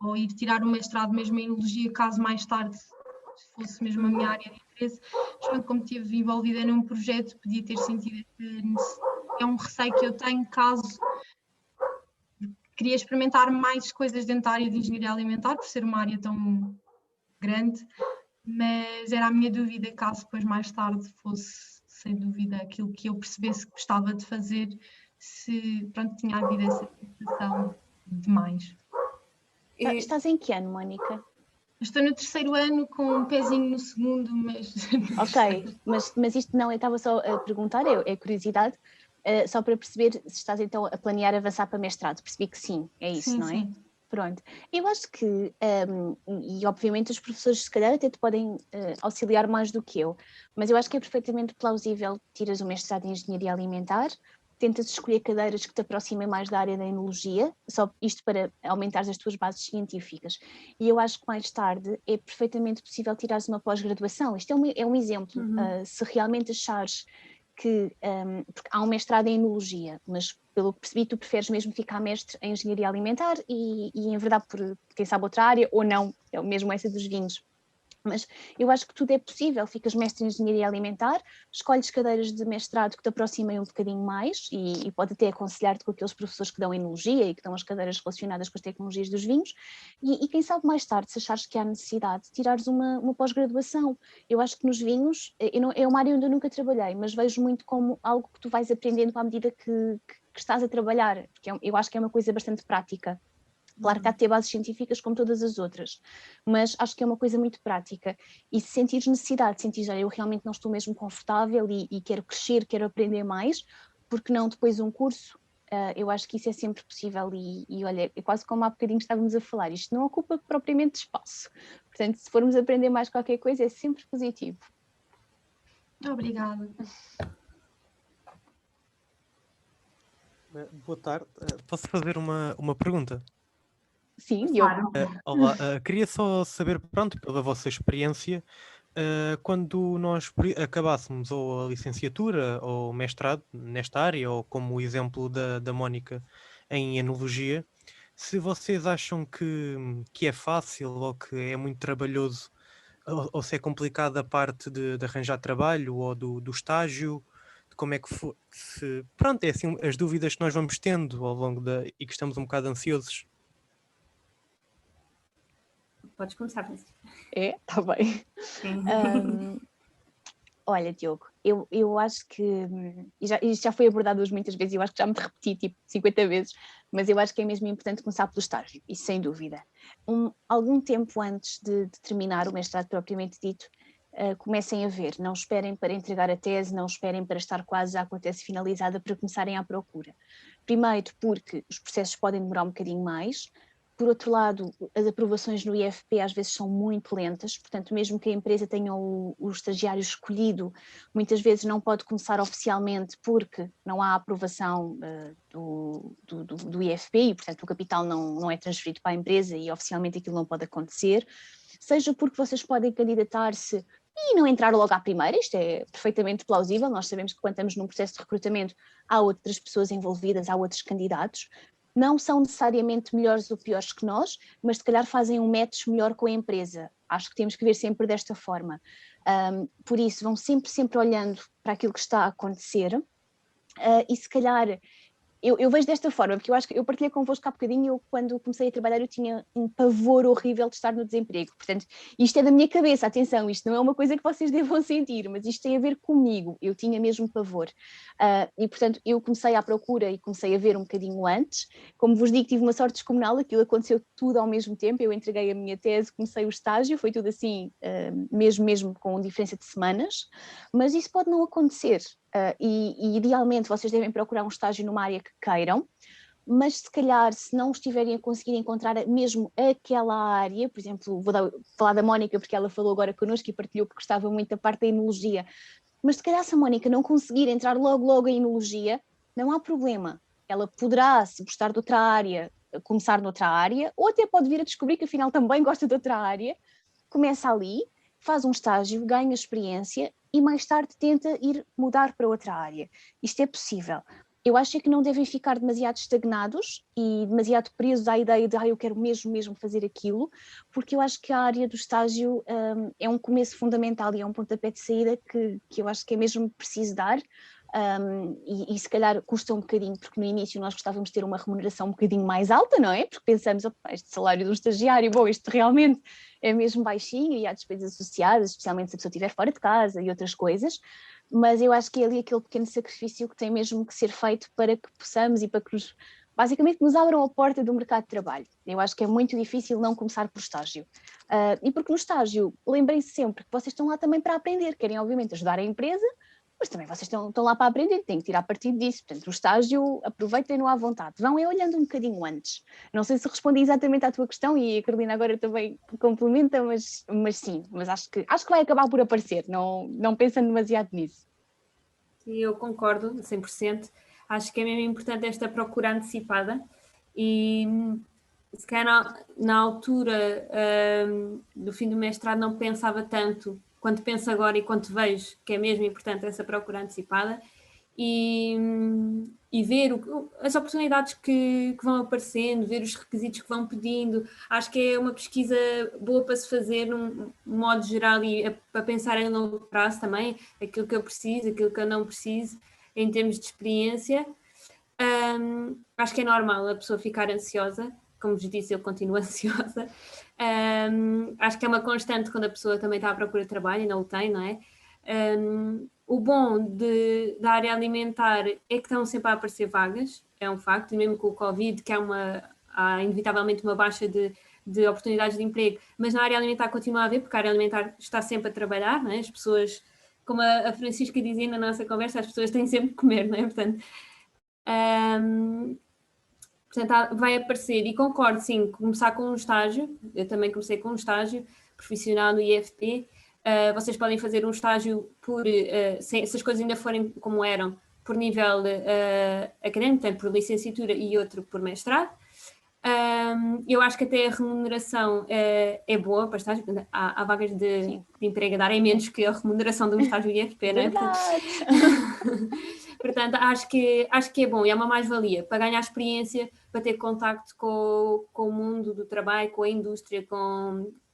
ou ir tirar um mestrado mesmo em enologia, caso mais tarde fosse mesmo a minha área de interesse. Mas pronto, como estive envolvida num projeto, podia ter sentido é um receio que eu tenho caso queria experimentar mais coisas dentro da área de engenharia alimentar, por ser uma área tão grande, mas era a minha dúvida caso depois mais tarde fosse, sem dúvida, aquilo que eu percebesse que gostava de fazer, se pronto, tinha havido essa sensação de mais. Estás em que ano, Mónica? Estou no 3º ano com um pezinho no 2º, mas... Ok, mas isto não, eu estava só a perguntar, é curiosidade, só para perceber se estás então a planear avançar para mestrado. Percebi que sim, é isso, sim, não é? Sim. Pronto. Eu acho que, e obviamente os professores se calhar até te podem auxiliar mais do que eu, mas eu acho que é perfeitamente plausível tiras o mestrado em Engenharia Alimentar, tentas escolher cadeiras que te aproximem mais da área da enologia, só isto para aumentar as tuas bases científicas. E eu acho que mais tarde é perfeitamente possível tirares uma pós-graduação. Isto é um exemplo. Se realmente achares que porque há um mestrado em enologia, mas pelo que percebi tu preferes mesmo ficar mestre em engenharia alimentar e em verdade por quem sabe outra área ou não, é mesmo essa dos vinhos. Mas eu acho que tudo é possível, ficas mestre em engenharia alimentar, escolhes cadeiras de mestrado que te aproximem um bocadinho mais e pode até aconselhar-te com aqueles professores que dão enologia e que dão as cadeiras relacionadas com as tecnologias dos vinhos e quem sabe mais tarde, se achares que há necessidade, tirares uma pós-graduação. Eu acho que nos vinhos, é uma área onde eu nunca trabalhei, mas vejo muito como algo que tu vais aprendendo à medida que estás a trabalhar, porque eu acho que é uma coisa bastante prática. Claro que há de ter bases científicas como todas as outras, mas acho que é uma coisa muito prática e se sentires necessidade, sentires, olha, eu realmente não estou mesmo confortável e quero crescer, quero aprender mais, porque não depois um curso, eu acho que isso é sempre possível e olha, é quase como há bocadinho estávamos a falar, isto não ocupa propriamente espaço, portanto se formos aprender mais qualquer coisa é sempre positivo. Obrigada. Boa tarde, posso fazer uma pergunta? Sim, Claro. Olá, queria só saber, pronto, pela vossa experiência, quando nós acabássemos ou a licenciatura ou mestrado nesta área, ou como o exemplo da Mónica em enologia, se vocês acham que é fácil ou que é muito trabalhoso, ou se é complicado a parte de arranjar trabalho ou do estágio, de como é que foi, pronto, é assim as dúvidas que nós vamos tendo ao longo e que estamos um bocado ansiosos. Podes começar, Francisco. Está bem. Olha, Diogo, eu acho que, isto já foi abordado hoje muitas vezes, eu acho que já me repeti tipo 50 vezes, mas eu acho que é mesmo importante começar pelo estágio, isso sem dúvida. Algum tempo antes de terminar o mestrado propriamente dito, comecem a ver, não esperem para entregar a tese, não esperem para estar quase já com a tese finalizada para começarem à procura. Primeiro porque os processos podem demorar um bocadinho mais. Por outro lado, as aprovações no IFP às vezes são muito lentas, portanto, mesmo que a empresa tenha o estagiário escolhido, muitas vezes não pode começar oficialmente porque não há aprovação do IFP e, portanto, o capital não é transferido para a empresa e oficialmente aquilo não pode acontecer, seja porque vocês podem candidatar-se e não entrar logo à primeira, isto é perfeitamente plausível, nós sabemos que quando estamos num processo de recrutamento há outras pessoas envolvidas, há outros candidatos, não são necessariamente melhores ou piores que nós, mas se calhar fazem um match melhor com a empresa. Acho que temos que ver sempre desta forma. Por isso, vão sempre olhando para aquilo que está a acontecer e se calhar eu vejo desta forma, porque eu acho que eu partilhei convosco há bocadinho, eu quando comecei a trabalhar eu tinha um pavor horrível de estar no desemprego, portanto, isto é da minha cabeça, atenção, isto não é uma coisa que vocês devam sentir, mas isto tem a ver comigo, eu tinha mesmo pavor, e portanto eu comecei à procura e comecei a ver um bocadinho antes, como vos digo, tive uma sorte descomunal, aquilo aconteceu tudo ao mesmo tempo, eu entreguei a minha tese, comecei o estágio, foi tudo assim, mesmo com diferença de semanas, mas isso pode não acontecer. E idealmente vocês devem procurar um estágio numa área que queiram, mas se calhar se não estiverem a conseguir encontrar mesmo aquela área, por exemplo, falar da Mónica porque ela falou agora connosco e partilhou que gostava muito da parte da enologia, mas se calhar se a Mónica não conseguir entrar logo em enologia, não há problema, ela poderá, se gostar de outra área, começar noutra área, ou até pode vir a descobrir que afinal também gosta de outra área, começa ali, faz um estágio, ganha experiência e mais tarde tenta ir mudar para outra área. Isto é possível. Eu acho que não devem ficar demasiado estagnados e demasiado presos à ideia de eu quero mesmo fazer aquilo, porque eu acho que a área do estágio é um começo fundamental e é um pontapé de saída que eu acho que é mesmo preciso dar. E se calhar custa um bocadinho, porque no início nós gostávamos de ter uma remuneração um bocadinho mais alta, não é? Porque pensamos, este salário do estagiário, bom, isto realmente é mesmo baixinho e há despesas associadas, especialmente se a pessoa estiver fora de casa e outras coisas, mas eu acho que é ali aquele pequeno sacrifício que tem mesmo que ser feito para que possamos e para que basicamente nos abram a porta do mercado de trabalho. Eu acho que é muito difícil não começar por estágio. E porque no estágio, lembrem-se sempre que vocês estão lá também para aprender, querem obviamente ajudar a empresa, mas também vocês estão lá para aprender, têm que tirar partido disso. Portanto, o estágio, aproveitem-no à vontade. Vão olhando um bocadinho antes. Não sei se respondi exatamente à tua questão e a Carolina agora também complementa, mas sim, mas acho que vai acabar por aparecer, não pensando demasiado nisso. Sim, eu concordo 100%. Acho que é mesmo importante esta procura antecipada e se calhar na altura do fim do mestrado não pensava tanto quanto penso agora e quanto vejo que é mesmo importante essa procura antecipada e ver as oportunidades que vão aparecendo, ver os requisitos que vão pedindo. Acho que é uma pesquisa boa para se fazer num modo geral e para pensar em longo prazo também, aquilo que eu preciso, aquilo que eu não preciso, em termos de experiência. Acho que é normal a pessoa ficar ansiosa, como vos disse, eu continuo ansiosa. Acho que é uma constante quando a pessoa também está à procura de trabalho e não o tem, não é? O bom da área alimentar é que estão sempre a aparecer vagas, é um facto, e mesmo com o Covid, que há inevitavelmente uma baixa de oportunidades de emprego, mas na área alimentar continua a haver, porque a área alimentar está sempre a trabalhar, não é? As pessoas, como a Francisca dizia na nossa conversa, as pessoas têm sempre que comer, não é? Portanto, vai aparecer, e concordo, sim, começar com um estágio, eu também comecei com um estágio profissional no IFP, vocês podem fazer um estágio se as coisas ainda forem como eram, por nível académico, portanto, por licenciatura e outro por mestrado. Eu acho que até a remuneração é boa para estágio, há vagas de emprego a dar em menos que a remuneração de um estágio IFP, não é? Portanto, acho que é bom e é uma mais-valia para ganhar experiência, para ter contacto com o mundo do trabalho, com a indústria,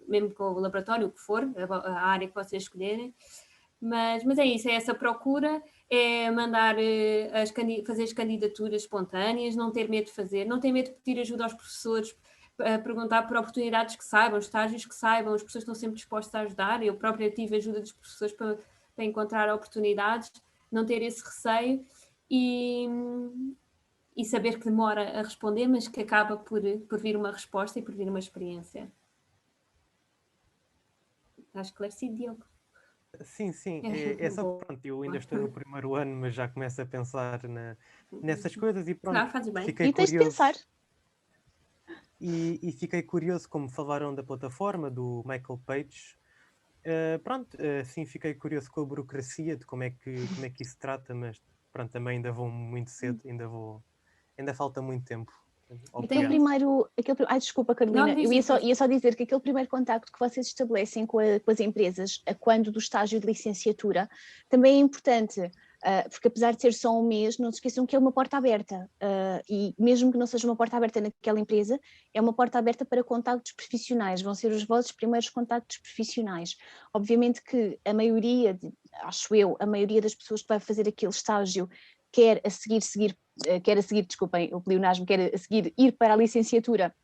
mesmo com o laboratório, o que for, a área que vocês escolherem. Mas é isso, é essa procura, é mandar fazer as candidaturas espontâneas, não ter medo de fazer, não ter medo de pedir ajuda aos professores, perguntar por oportunidades que saibam, estágios que saibam, as pessoas estão sempre dispostas a ajudar. Eu própria tive ajuda dos professores para encontrar oportunidades, não ter esse receio e saber que demora a responder, mas que acaba por vir uma resposta e por vir uma experiência. Está esclarecido, Diogo? Sim, é só que pronto, eu ainda estou no primeiro ano, mas já começo a pensar nessas coisas e pronto, fazes bem. fiquei E tens curioso. de pensar. E fiquei curioso, como falaram da plataforma, do Michael Page, sim, fiquei curioso com a burocracia, de como é que isso se trata, mas pronto, também ainda vou muito cedo, ainda falta muito tempo. Desculpa, Carolina, eu ia só dizer que aquele primeiro contacto que vocês estabelecem com as empresas, quando do estágio de licenciatura, também é importante, porque apesar de ser só um mês, não se esqueçam que é uma porta aberta, e mesmo que não seja uma porta aberta naquela empresa, é uma porta aberta para contactos profissionais, vão ser os vossos primeiros contactos profissionais. Obviamente que a maioria das pessoas que vai fazer aquele estágio quer a seguir quer a seguir, desculpem, o pleonasmo, quer a seguir ir para a licenciatura,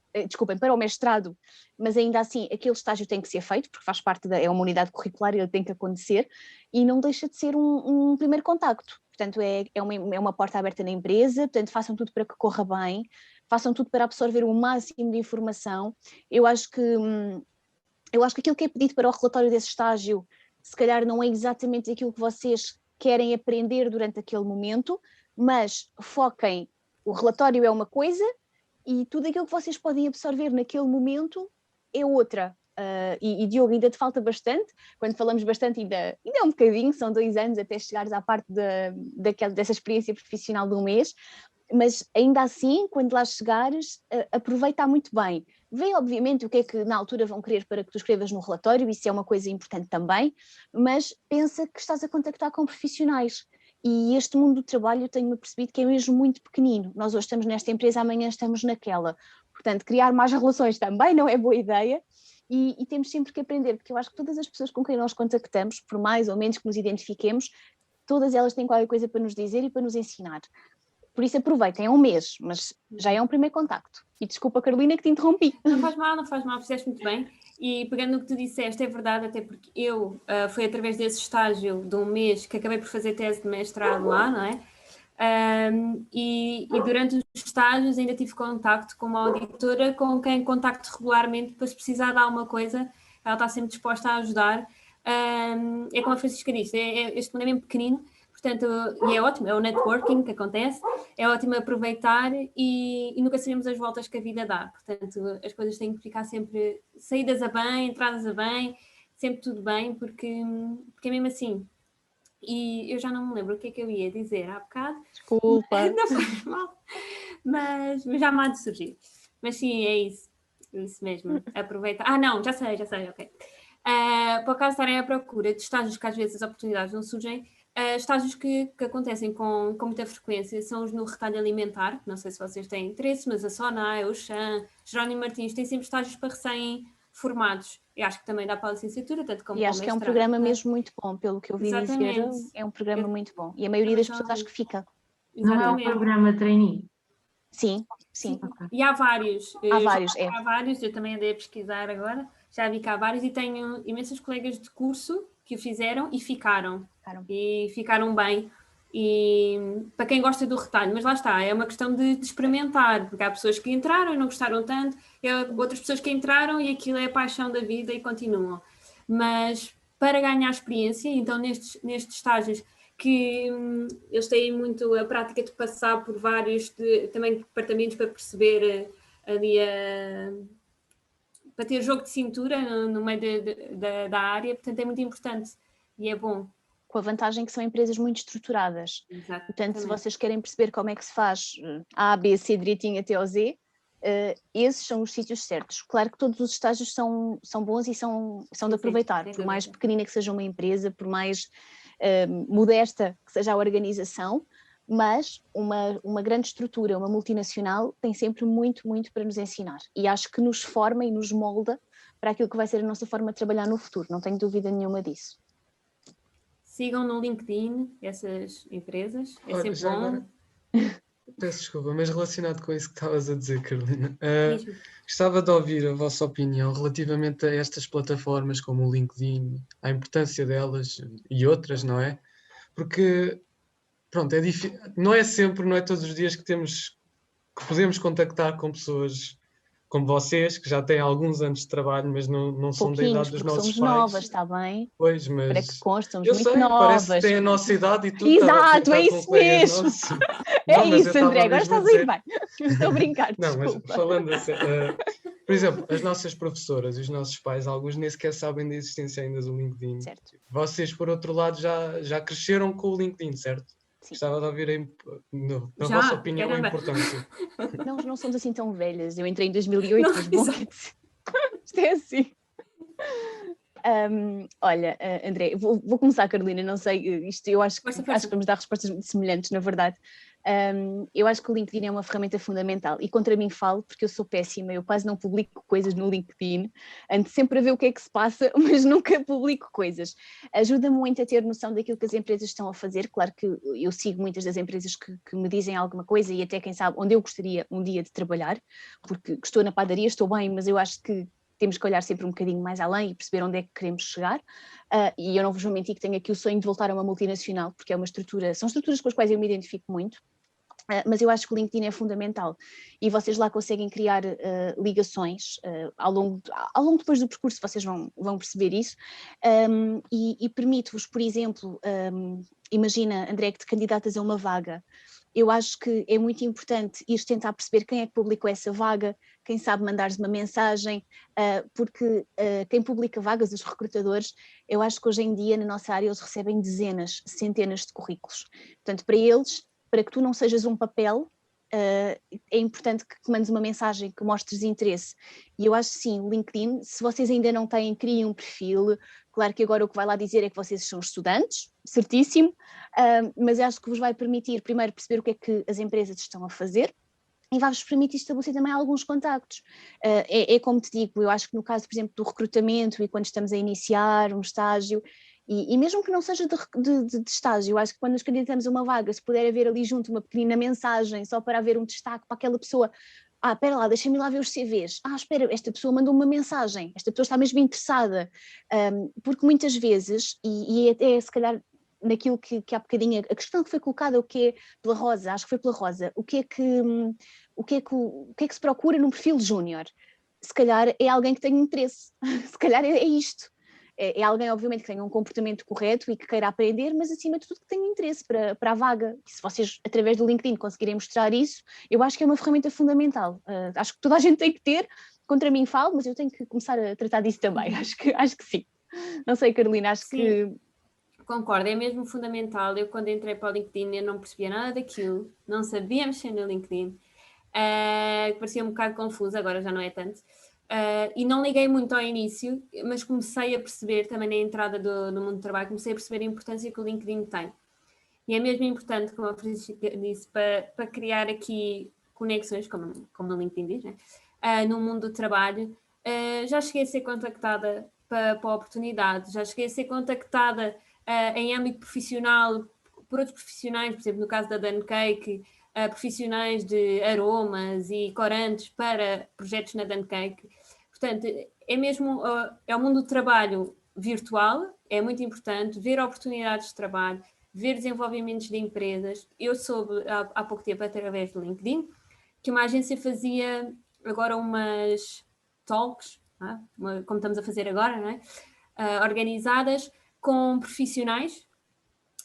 para o mestrado, mas ainda assim aquele estágio tem que ser feito, porque faz parte é uma unidade curricular e ele tem que acontecer, e não deixa de ser um primeiro contacto. Portanto, é uma porta aberta na empresa, portanto, façam tudo para que corra bem, façam tudo para absorver o máximo de informação. Eu acho que aquilo que é pedido para o relatório desse estágio, se calhar não é exatamente aquilo que vocês querem aprender durante aquele momento, mas foquem, o relatório é uma coisa e tudo aquilo que vocês podem absorver naquele momento é outra. E Diogo, ainda te falta bastante, quando falamos bastante ainda é um bocadinho, são 2 anos até chegares à parte dessa experiência profissional de um mês, mas ainda assim, quando lá chegares, aproveita muito bem. Vê, obviamente, o que é que na altura vão querer para que tu escrevas no relatório, isso é uma coisa importante também, mas pensa que estás a contactar com profissionais. E este mundo do trabalho eu tenho-me percebido que é mesmo muito pequenino. Nós hoje estamos nesta empresa, amanhã estamos naquela. Portanto, criar mais relações também não é boa ideia. E temos sempre que aprender, porque eu acho que todas as pessoas com quem nós contactamos, por mais ou menos que nos identifiquemos, todas elas têm qualquer coisa para nos dizer e para nos ensinar. Por isso aproveitem, é um mês, mas já é um primeiro contacto. E desculpa, Carolina, que te interrompi. Não faz mal, fizeste muito bem. E pegando no que tu disseste, é verdade, até porque foi através desse estágio de um mês que acabei por fazer tese de mestrado lá, não é? E durante os estágios ainda tive contacto com uma auditora com quem contacto regularmente para se precisar de alguma coisa, ela está sempre disposta a ajudar. É como a Francisca disse, este mundo é mesmo pequenino, portanto, e é ótimo, é o networking que acontece, é ótimo aproveitar e nunca sabemos as voltas que a vida dá, portanto as coisas têm que ficar sempre saídas a bem, entradas a bem, sempre tudo bem, porque é mesmo assim. E eu já não me lembro o que é que eu ia dizer há bocado. Desculpa. Não faz mal, mas já me há de surgir. Mas sim, é isso mesmo, aproveita. Não, já sei, ok. Por acaso estarem à procura de estágios que às vezes as oportunidades não surgem, estágios que acontecem com muita frequência são os no retalho alimentar, não sei se vocês têm interesse, mas a SONAI, o Xan, Jerónimo Martins têm sempre estágios para recém-formados. Eu acho que também dá para a licenciatura, tanto como e para o acho que é um mestrado, programa mesmo muito bom, pelo que eu vi dizer, é um programa muito bom. E a maioria das pessoas acho que fica. Não é um programa trainee? Sim. E há vários. Há vários, eu também andei a pesquisar agora, já vi que há vários e tenho imensas colegas de curso que o fizeram e ficaram. E ficaram bem. E para quem gosta do retalho, mas lá está, é uma questão de experimentar, porque há pessoas que entraram e não gostaram tanto, e há outras pessoas que entraram e aquilo é a paixão da vida e continuam. Mas para ganhar experiência, então nestes estágios que eles têm muito a prática de passar por vários também departamentos para perceber ali para ter jogo de cintura no meio da área, portanto é muito importante e é bom. Com a vantagem que são empresas muito estruturadas. Exato, portanto, também. Se vocês querem perceber como é que se faz A, B, C direitinho até ao Z, esses são os sítios certos. Claro que todos os estágios são bons e são de aproveitar, por mais pequenina que seja uma empresa, por mais modesta que seja a organização, mas uma grande estrutura, uma multinacional, tem sempre muito, muito para nos ensinar. E acho que nos forma e nos molda para aquilo que vai ser a nossa forma de trabalhar no futuro, não tenho dúvida nenhuma disso. Sigam no LinkedIn essas empresas, é sempre bom. Agora, peço desculpa, mas relacionado com isso que estavas a dizer, Carolina, gostava de ouvir a vossa opinião relativamente a estas plataformas como o LinkedIn, a importância delas e outras, não é? Porque, pronto, é difícil, não é todos os dias que podemos contactar com pessoas como vocês, que já têm alguns anos de trabalho, mas não são da idade dos nossos somos pais. novas, está bem? Pois, mas... Para que conste, somos eu muito sei, novas. Parece que tem a nossa idade e tudo. Exato, é isso mesmo. É isso, André, agora estás a ir bem. Estou a brincar, não, desculpa. Mas falando assim, por exemplo, as nossas professoras e os nossos pais, alguns nem sequer sabem da existência ainda do LinkedIn. Certo. Vocês, por outro lado, já cresceram com o LinkedIn, certo? Sim. Gostava de ouvir a vossa opinião, a importância. Nós não somos assim tão velhas. Eu entrei em 2008, mas bom, isto é assim. Olha, André, vou começar, Carolina, não sei, isto eu acho que vamos dar respostas muito semelhantes, na verdade. Eu acho que o LinkedIn é uma ferramenta fundamental e contra mim falo porque eu sou péssima, eu quase não publico coisas no LinkedIn, ando sempre a ver o que é que se passa, mas nunca publico coisas. Ajuda muito a ter noção daquilo que as empresas estão a fazer, claro que eu sigo muitas das empresas que me dizem alguma coisa e até quem sabe onde eu gostaria um dia de trabalhar, porque estou na padaria, estou bem, mas eu acho que temos que olhar sempre um bocadinho mais além e perceber onde é que queremos chegar, e eu não vos vou mentir que tenho aqui o sonho de voltar a uma multinacional, porque é uma estrutura, são estruturas com as quais eu me identifico muito, mas eu acho que o LinkedIn é fundamental e vocês lá conseguem criar ligações ao longo depois do percurso, vocês vão perceber isso, e permite-vos, por exemplo, imagina, André, que te candidatas a uma vaga. Eu acho que é muito importante ir tentar perceber quem é que publicou essa vaga, quem sabe mandar-lhes uma mensagem, porque quem publica vagas, os recrutadores, eu acho que hoje em dia na nossa área eles recebem dezenas, centenas de currículos. Portanto, para eles, para que tu não sejas um papel, é importante que mandes uma mensagem, que mostres interesse. E eu acho sim, o LinkedIn, se vocês ainda não têm, criem um perfil. Claro que agora o que vai lá dizer é que vocês são estudantes, certíssimo, mas acho que vos vai permitir primeiro perceber o que é que as empresas estão a fazer e vai-vos permitir estabelecer também alguns contactos. É como te digo, eu acho que no caso, por exemplo, do recrutamento e quando estamos a iniciar um estágio, e mesmo que não seja de estágio, eu acho que quando nos candidatamos a uma vaga, se puder haver ali junto uma pequenina mensagem só para haver um destaque para aquela pessoa, espera lá, deixa-me lá ver os CVs, espera, esta pessoa mandou uma mensagem, esta pessoa está mesmo interessada, porque muitas vezes, e até se calhar naquilo que há bocadinho, a questão que foi colocada, o que é pela Rosa, acho que foi pela Rosa, o que é que se procura num perfil júnior? Se calhar é alguém que tenha interesse, se calhar é isto. É alguém, obviamente, que tenha um comportamento correto e que queira aprender, mas acima de tudo que tenha interesse para a vaga. E se vocês, através do LinkedIn, conseguirem mostrar isso, eu acho que é uma ferramenta fundamental. Acho que toda a gente tem que ter, contra mim falo, mas eu tenho que começar a tratar disso também, acho que sim. Não sei, Carolina, acho que... Concordo, é mesmo fundamental. Eu quando entrei para o LinkedIn eu não percebia nada daquilo, não sabia mexer no LinkedIn, parecia um bocado confuso, agora já não é tanto. E não liguei muito ao início, mas comecei a perceber também na entrada no mundo do trabalho, comecei a perceber a importância que o LinkedIn tem. E é mesmo importante, como a Francisca disse, para criar aqui conexões, como o LinkedIn diz, né? No mundo do trabalho. Já cheguei a ser contactada para oportunidades, já cheguei a ser contactada em âmbito profissional por outros profissionais, por exemplo, no caso da Duncake, profissionais de aromas e corantes para projetos na Duncake. Portanto, é mesmo é o mundo do trabalho virtual, é muito importante ver oportunidades de trabalho, ver desenvolvimentos de empresas. Eu soube há pouco tempo, através do LinkedIn, que uma agência fazia agora umas talks, como estamos a fazer agora, não é? Organizadas com profissionais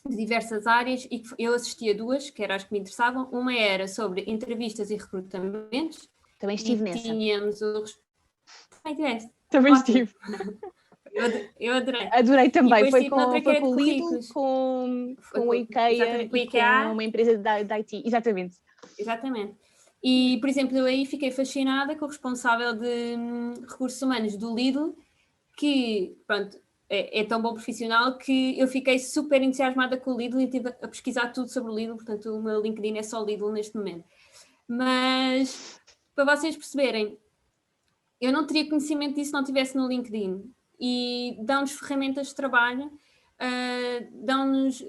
de diversas áreas, e eu assisti a duas, que eram as que me interessavam. Uma era sobre entrevistas e recrutamentos. Também estive nessa. Tínhamos os... Também estive. Eu adorei. Adorei também, foi com o Lidl, com o IKEA e com uma empresa da IT, exatamente. Exatamente. E, por exemplo, eu aí fiquei fascinada com o responsável de recursos humanos do Lidl, que, pronto, é tão bom profissional que eu fiquei super entusiasmada com o Lidl e estive a pesquisar tudo sobre o Lidl, portanto o meu LinkedIn é só Lidl neste momento. Mas, para vocês perceberem, eu não teria conhecimento disso se não estivesse no LinkedIn, e dão-nos ferramentas de trabalho, dão-nos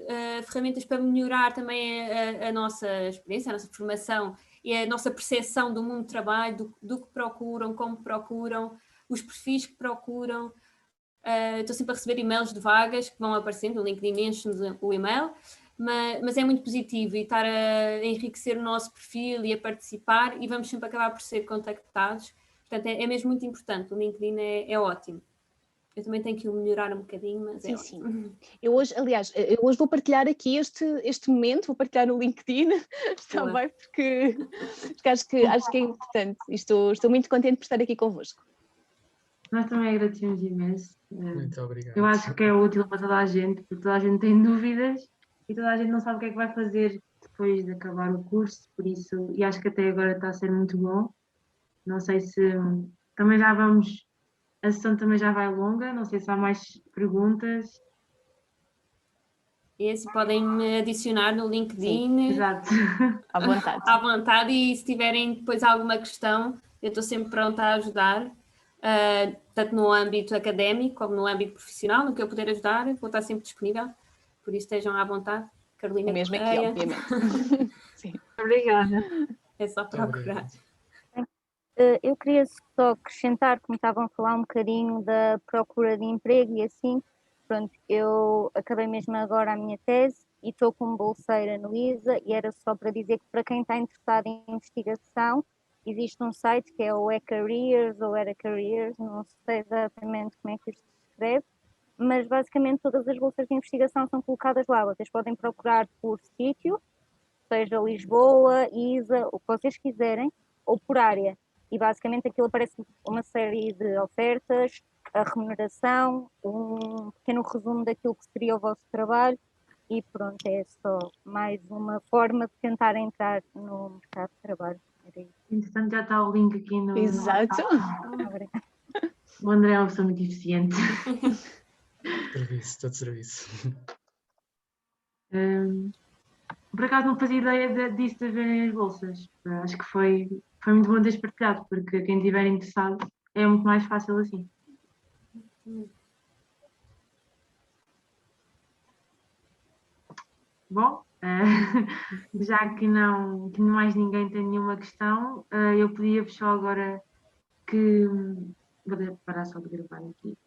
ferramentas para melhorar também a nossa experiência, a nossa formação e a nossa percepção do mundo do trabalho, do que procuram, como procuram, os perfis que procuram. Estou sempre a receber e-mails de vagas que vão aparecendo, o LinkedIn enche-nos o e-mail, mas é muito positivo, e estar a enriquecer o nosso perfil e a participar, e vamos sempre acabar por ser contactados. Portanto, é mesmo muito importante, o LinkedIn é ótimo. Eu também tenho que o melhorar um bocadinho, mas sim, sim. Eu hoje vou partilhar aqui este momento, vou partilhar no LinkedIn, está bem, porque acho que é importante, e estou muito contente por estar aqui convosco. Nós também agradecemos imenso. Muito obrigado. Eu acho que é útil para toda a gente, porque toda a gente tem dúvidas e toda a gente não sabe o que é que vai fazer depois de acabar o curso, por isso, e acho que até agora está a ser muito bom. Não sei se também a sessão também já vai longa, não sei se há mais perguntas. Esse, podem-me adicionar no LinkedIn. Exato. À vontade. À vontade, e se tiverem depois alguma questão, eu estou sempre pronta a ajudar, tanto no âmbito académico como no âmbito profissional, no que eu puder ajudar, vou estar sempre disponível, por isso estejam à vontade. Carolina Mesmo aqui, Correia. obviamente. Sim. Obrigada. É só procurar. Eu queria só acrescentar, como estavam a falar um bocadinho da procura de emprego e assim, pronto, eu acabei mesmo agora a minha tese e estou como bolseira no ISA, e era só para dizer que para quem está interessado em investigação, existe um site que é o eCareers ou era Careers, não sei exatamente como é que isto se escreve, mas basicamente todas as bolsas de investigação são colocadas lá. Vocês podem procurar por sítio, seja Lisboa, ISA, o que vocês quiserem, ou por área. E basicamente aquilo aparece uma série de ofertas, a remuneração, um pequeno resumo daquilo que seria o vosso trabalho, e pronto, é só mais uma forma de tentar entrar no mercado de trabalho. Entretanto, já está o link aqui no... Exato. Obrigada. O André é uma pessoa muito eficiente. Serviço, está de serviço. Por acaso não fazia ideia disso de haverem as bolsas. Acho que foi muito bom teres partilhado, porque quem estiver interessado é muito mais fácil assim. Bom, já que não mais ninguém tem nenhuma questão, eu pedia-vos só agora que... Vou parar só de gravar aqui.